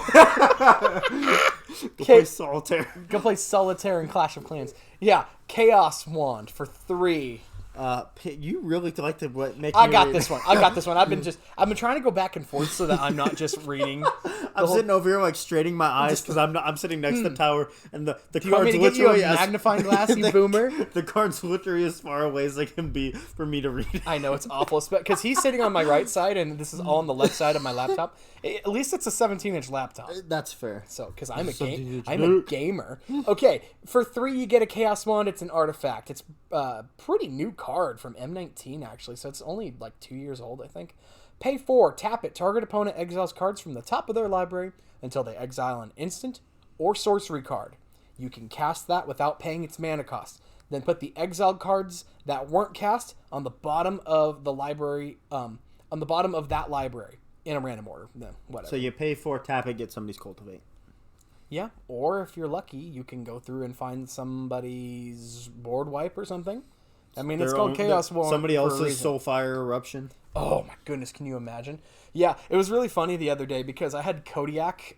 Go play Solitaire. Go play Solitaire and Clash of Clans. Yeah, Chaos Wand for 3. You really like to make. I got this one. I've been trying to go back and forth so that I'm not just reading. I'm sitting over here like straining my eyes because I'm sitting next to the tower and the Do you want me card's to get you a literally magnifying glass, you boomer? The card's literally as far away as they can be for me to read. I know it's awful, because he's sitting on my right side and this is all on the left side of my laptop. At least it's a 17-inch laptop. That's fair. So, because I'm a gamer. Okay, for 3 you get a Chaos Wand. It's an artifact. It's a pretty new card from M19 actually, so it's only like 2 years old, I think. Pay 4, tap it. Target opponent exiles cards from the top of their library until they exile an instant or sorcery card. You can cast that without paying its mana cost. Then put the exiled cards that weren't cast on the bottom of the library, on the bottom of that library in a random order. No, whatever. So you pay 4, tap it, get somebody's Cultivate. Yeah, or if you're lucky, you can go through and find somebody's board wipe or something. I mean, it's called Chaos Wand. Somebody else's Soulfire Eruption. Oh my goodness, can you imagine? Yeah, it was really funny the other day because I had Kodiak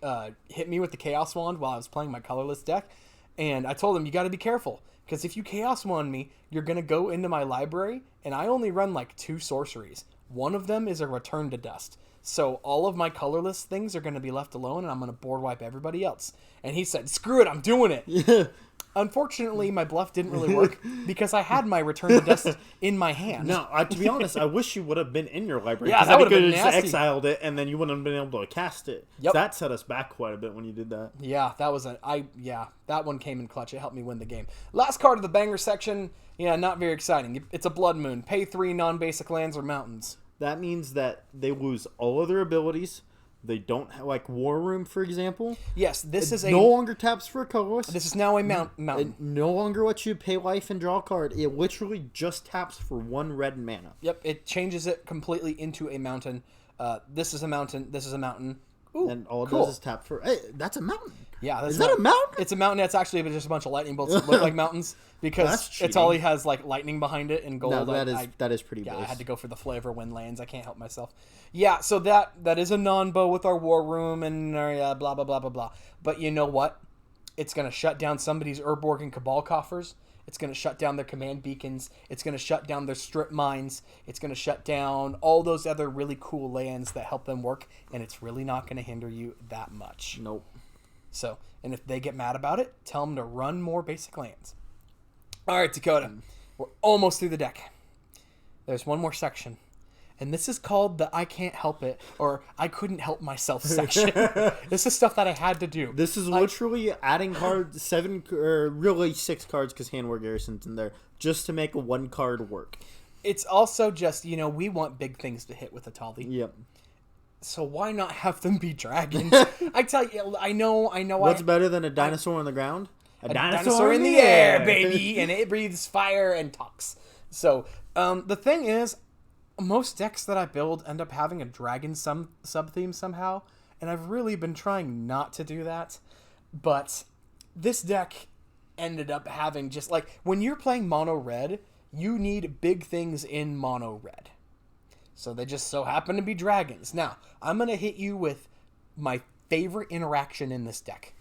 hit me with the Chaos Wand while I was playing my colorless deck, and I told him, you got to be careful, because if you Chaos Wand me, you're going to go into my library, and I only run like 2 sorceries. One of them is a Return to Dust. So all of my colorless things are going to be left alone, and I'm going to board wipe everybody else. And he said, screw it, I'm doing it. Yeah. Unfortunately, my bluff didn't really work because I had my Return to Dust in my hand. No, to be honest, I wish you would have been in your library. Yeah, that would have been just nasty. Exiled it, and then you wouldn't have been able to cast it. Yep. That set us back quite a bit when you did that. Yeah, that one came in clutch. It helped me win the game. Last card of the banger section, not very exciting. It's a Blood Moon. Pay 3 non-basic lands or mountains. That means that they lose all of their abilities. They don't have, like War Room, for example. Yes, this is no longer taps for a colorless. This is now a mountain. It no longer lets you pay life and draw a card. It literally just taps for 1 red mana. Yep, it changes it completely into a mountain. This is a mountain. This is a mountain. Ooh, and all it cool. does is tap for. Hey, that's a mountain. Yeah, is that a mountain? It's a mountain. It's actually just a bunch of lightning bolts that look like mountains because Etali has like lightning behind it and gold. No, that is pretty. Yeah, base. I had to go for the flavor when lands. I can't help myself. Yeah, so that is a non-bow with our War Room and blah blah blah blah blah. But you know what? It's gonna shut down somebody's Urborg and Cabal coffers. It's going to shut down their command beacons. It's going to shut down their strip mines. It's going to shut down all those other really cool lands that help them work, and it's really not going to hinder you that much. Nope. So, and if they get mad about it, tell them to run more basic lands. All right, Dakota. We're almost through the deck. There's one more section. And this is called the I can't help it or I couldn't help myself section. This is stuff that I had to do. This is literally adding cards, 7 or really 6 cards because Handwar Garrison's in there just to make a 1 card work. It's also just, we want big things to hit with Etali. Yep. So why not have them be dragons? I tell you, I know. What's better than a dinosaur on the ground? A dinosaur in the air, baby, and it breathes fire and talks. So the thing is, most decks that I build end up having a dragon sub-theme somehow, and I've really been trying not to do that. But this deck ended up having just like, when you're playing mono red, you need big things in mono red. So they just so happen to be dragons. Now, I'm going to hit you with my favorite interaction in this deck.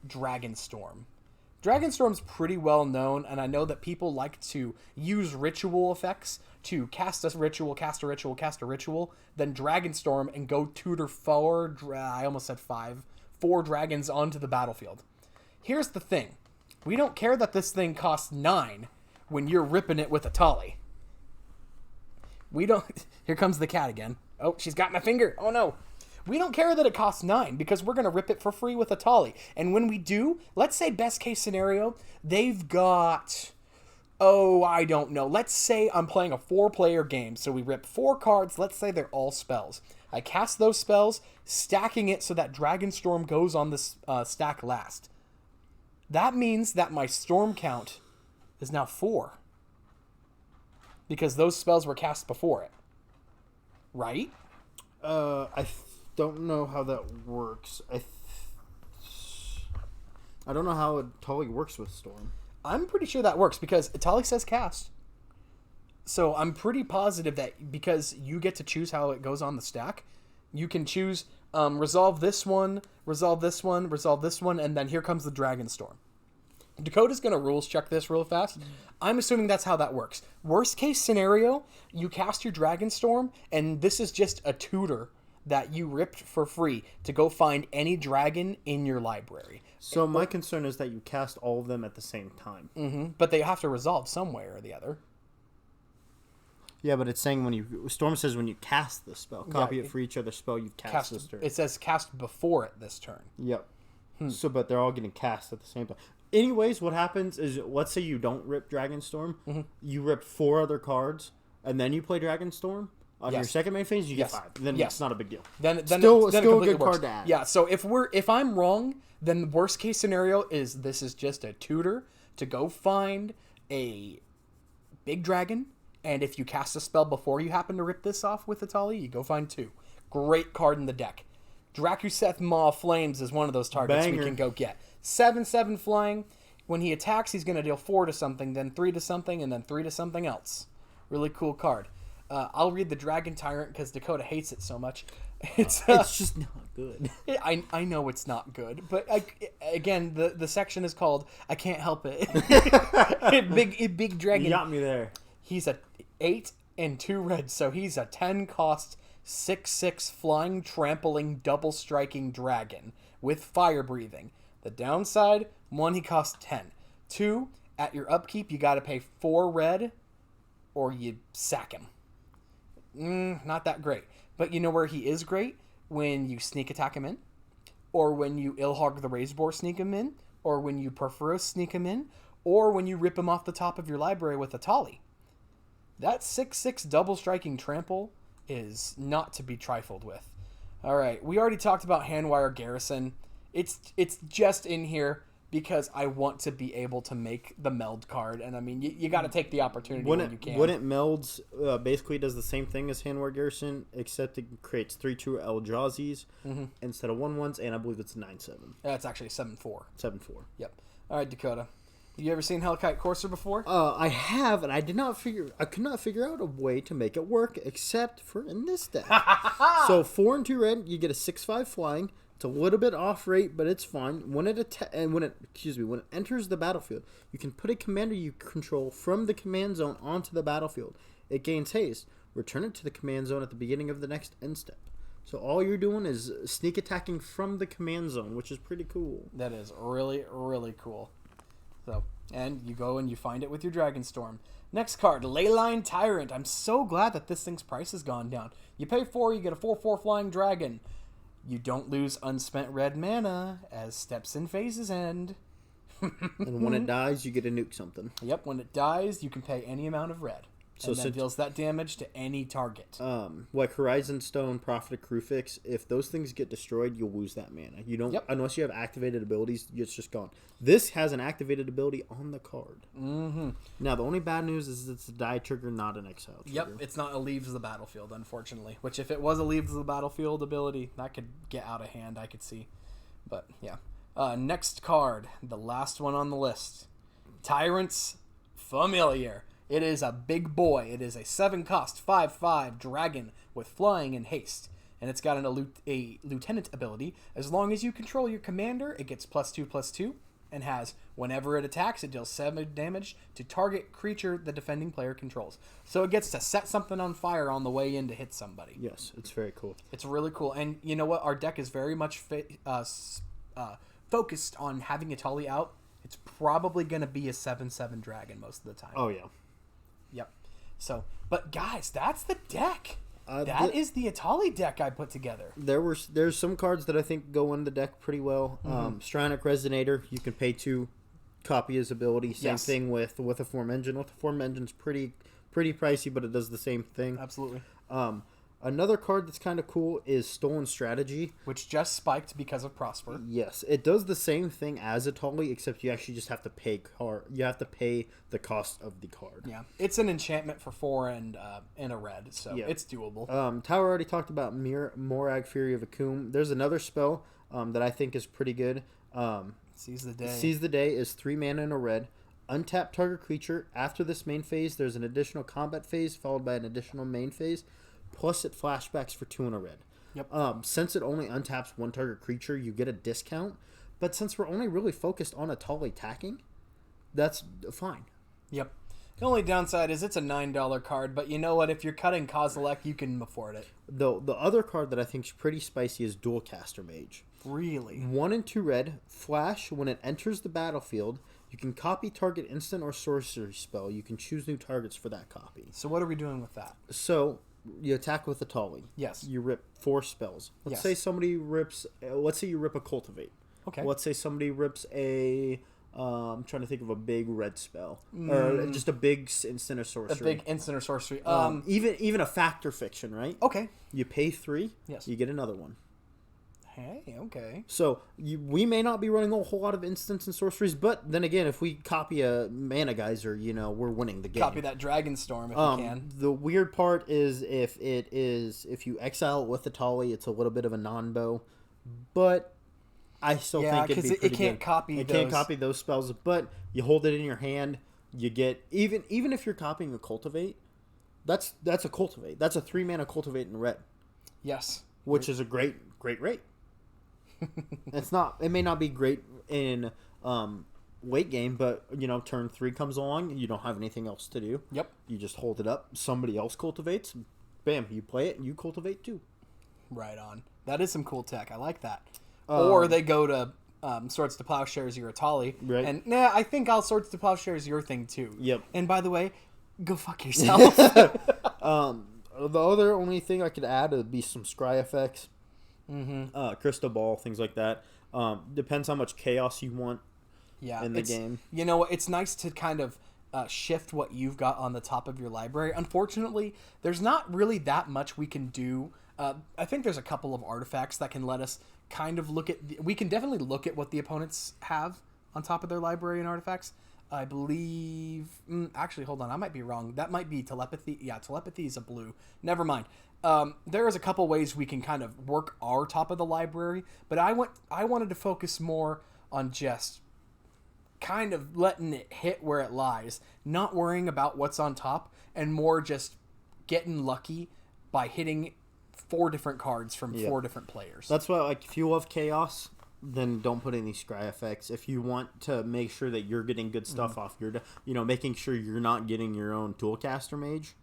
Dragonstorm. Dragonstorm's pretty well known, and I know that people like to use ritual effects to cast a ritual, then Dragonstorm and go tutor 4 dragons onto the battlefield. Here's the thing. We don't care that this thing costs 9 when you're ripping it with Etali. We don't... Here comes the cat again. Oh, she's got my finger. Oh, no. We don't care that it costs 9 because we're going to rip it for free with Etali. And when we do, let's say best case scenario, they've got Oh, I don't know. Let's say I'm playing a 4-player game, so we rip 4 cards. Let's say they're all spells. I cast those spells, stacking it so that Dragonstorm goes on this stack last. That means that my storm count is now 4. Because those spells were cast before it. Right? Don't know how that works. I don't know how it totally works with Storm. I'm pretty sure that works because Etali says cast. So I'm pretty positive that because you get to choose how it goes on the stack, you can choose resolve this one, resolve this one, resolve this one, and then here comes the Dragonstorm. Dakota's going to rules check this real fast. I'm assuming that's how that works. Worst case scenario, you cast your Dragonstorm, and this is just a tutor that you ripped for free to go find any dragon in your library. So my concern is that you cast all of them at the same time. Mm-hmm. But they have to resolve some way or the other. Yeah, but it's saying when you... Storm says when you cast the spell. Copy it for each other spell you've cast this turn. It says cast before it this turn. Yep. So, but they're all getting cast at the same time. Anyways, what happens is, let's say you don't rip Dragonstorm. Mm-hmm. You rip 4 other cards, and then you play Dragonstorm. On your second main phase, you get 5. Then it's not a big deal. Then still it a good works. card to add. Yeah. So if I'm wrong, then the worst case scenario is this is just a tutor to go find a big dragon, and if you cast a spell before you happen to rip this off with Etali, you go find 2. Great card in the deck. Drakuseth Maw Flames is one of those targets we can go get. 7/7 flying. When he attacks, he's going to deal 4 to something, then 3 to something, and then 3 to something else. Really cool card. I'll read the Dragon Tyrant because Dakota hates it so much. It's just not good. I know it's not good, but again, the section is called "I Can't Help It." big dragon. You got me there. He's a 8 and 2 red, so he's a 10 cost 6/6 flying, trampling, double striking dragon with fire breathing. The downside: 1, he costs 10. 2, at your upkeep, you got to pay 4 red, or you sack him. Not that great. But you know where he is great? When you sneak attack him in, or when you ilharg the Razeboar sneak him in, or when you Perforos sneak him in, or when you rip him off the top of your library with Etali. That 6/6 double striking trample is not to be trifled with. All right, we already talked about Handwire Garrison. It's just in here because I want to be able to make the meld card, and I mean you got to take the opportunity when you can. When it melds, basically does the same thing as Handwire Garrison, except it creates 3 true Eldrazi's instead of 1/1s, and I believe it's 9/7. That's actually 7/4. 7/4. Yep. All right, Dakota. You ever seen Hellkite Courser before? I have, and I could not figure out a way to make it work except for in this deck. So 4 and 2 red, you get a 6/5 flying. It's a little bit off rate, but it's fine. When it enters the battlefield, you can put a commander you control from the command zone onto the battlefield. It gains haste. Return it to the command zone at the beginning of the next end step. So all you're doing is sneak attacking from the command zone, which is pretty cool. That is really, really cool. So, and you go and you find it with your Dragonstorm. Next card, Leyline Tyrant. I'm so glad that this thing's price has gone down. You pay 4, you get a 4/4 flying dragon. You don't lose unspent red mana as steps and phases end. And when it dies, you get to nuke something. Yep, when it dies, you can pay any amount of red. So and then deals that damage to any target. Like Horizon Stone, Prophet of Krufix, if those things get destroyed, you'll lose that mana. You don't unless you have activated abilities, it's just gone. This has an activated ability on the card. Mm-hmm. Now the only bad news is it's a die trigger, not an exile trigger. Yep, it's not a leaves the battlefield, unfortunately. Which if it was a leaves the battlefield ability, that could get out of hand, I could see. But yeah. Next card, the last one on the list. Tyrant's Familiar. It is a big boy. It is a 7-cost 5/5 dragon with flying and haste. And it's got a lieutenant ability. As long as you control your commander, it gets +2/+2. And has, whenever it attacks, it deals 7 damage to target creature the defending player controls. So it gets to set something on fire on the way in to hit somebody. Yes, it's very cool. It's really cool. And you know what? Our deck is very much focused on having Etali out. It's probably going to be a 7/7 dragon most of the time. Oh, yeah. Yep. So, but guys, that's the deck. That is the Etali deck I put together. There's some cards that I think go in the deck pretty well. Stranic Resonator, you can pay 2, copy his ability. Same Yes. thing with a form engine. With a form engine's pretty pricey, but it does the same thing. Absolutely. Another card that's kind of cool is Stolen Strategy. Which just spiked because of Prosper. Yes, it does the same thing as Etali, except you actually just have to pay You have to pay the cost of the card. Yeah, it's an enchantment for 4 and a red, so it's doable. Tower already talked about Morag, Fury of Akum. There's another spell that I think is pretty good. Seize the Day. Seize the Day is 3 mana and a red. Untap target creature. After this main phase, there's an additional combat phase followed by an additional main phase. Plus it flashbacks for 2 and a red. Yep. Since it only untaps one target creature, you get a discount. But since we're only really focused on Etali attacking, that's fine. Yep. The only downside is it's a $9 card, but you know what? If you're cutting Kozilek, you can afford it. The other card that I think is pretty spicy is Dualcaster Mage. Really? 1 and 2 red. Flash, when it enters the battlefield, you can copy target instant or sorcery spell. You can choose new targets for that copy. So what are we doing with that? So you attack with Etali. Yes. You rip 4 spells. Let's say somebody rips. Let's say you rip a Cultivate. Okay. Let's say somebody rips a. I'm trying to think of a big red spell or just a big instant or sorcery. A big instant or sorcery. Even a Factor Fiction, right? Okay. You pay 3. Yes. You get another one. Hey. Okay. So we may not be running a whole lot of instants and sorceries, but then again, if we copy a Mana Geyser, we're winning the game. Copy that Dragon Storm if you can. The weird part is if you exile it with Etali, it's a little bit of a non-bow, but I still think it'd be pretty it can't good. copy. It can't copy those spells, but you hold it in your hand. You get even if you're copying a Cultivate, that's a Cultivate. That's a 3 mana Cultivate in red. Yes, which is a great rate. It may not be great in late game, but turn 3 comes along and you don't have anything else to do. Yep. You just hold it up. Somebody else cultivates. Bam, you play it and you cultivate too. Right on. That is some cool tech. I like that. Or they go to Swords to Plowshares your Etali. Right. And I think I'll Swords to Plowshares your thing too. Yep. And by the way, go fuck yourself. The other only thing I could add would be some scry effects. Crystal Ball, things like that. Depends how much chaos you want in the game. It's nice to kind of shift what you've got on the top of your library. Unfortunately, there's not really that much we can do. I think there's a couple of artifacts that can let us kind of look at... we can definitely look at what the opponents have on top of their library and artifacts. I believe... actually, hold on. I might be wrong. That might be telepathy. Yeah, telepathy is a blue. Never mind. There is a couple ways we can kind of work our top of the library, but I wanted to focus more on just kind of letting it hit where it lies, not worrying about what's on top, and more just getting lucky by hitting 4 different cards from 4 different players. That's why, if you love chaos, then don't put any scry effects. If you want to make sure that you're getting good stuff off your, making sure you're not getting your own Dualcaster Mage,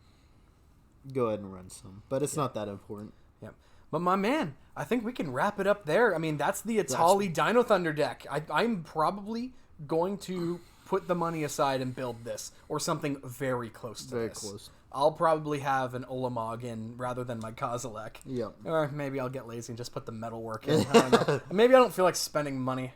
go ahead and run some. But it's not that important. Yeah. But my man, I think we can wrap it up there. I mean, that's the Etali Dino Thunder deck. I'm probably going to put the money aside and build this, or something very close to this. Very close. I'll probably have an Ulamog in rather than my Kozilek. Yep. Or maybe I'll get lazy and just put the metalwork in. I don't know. Maybe I don't feel like spending money.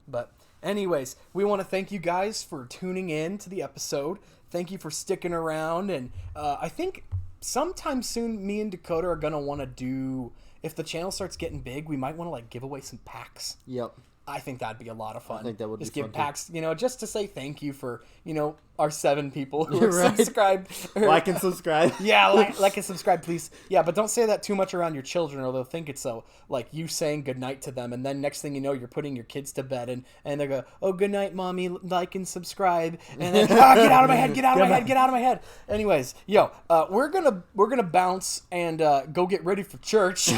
But anyways, we want to thank you guys for tuning in to the episode. Thank you for sticking around. And I think sometime soon me and Dakota are going to want to do... if the channel starts getting big, we might want to give away some packs. Yep. I think that'd be a lot of fun. I think that would just be give fun packs, just to say thank you for, our 7 people who are subscribed. Like and subscribe. Yeah, like and subscribe, please. Yeah, but don't say that too much around your children, or they'll think it's you saying goodnight to them, and then next thing you know, you're putting your kids to bed, and they go, oh, good night, mommy, like and subscribe, and then, get out of my head, get out of my head. Anyways, we're gonna bounce and go get ready for church.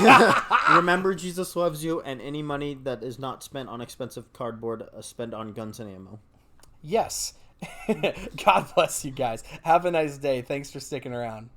Remember, Jesus loves you, and any money that is not spent on expensive cardboard, spend on guns and ammo. Yes. God bless you guys. Have a nice day. Thanks for sticking around.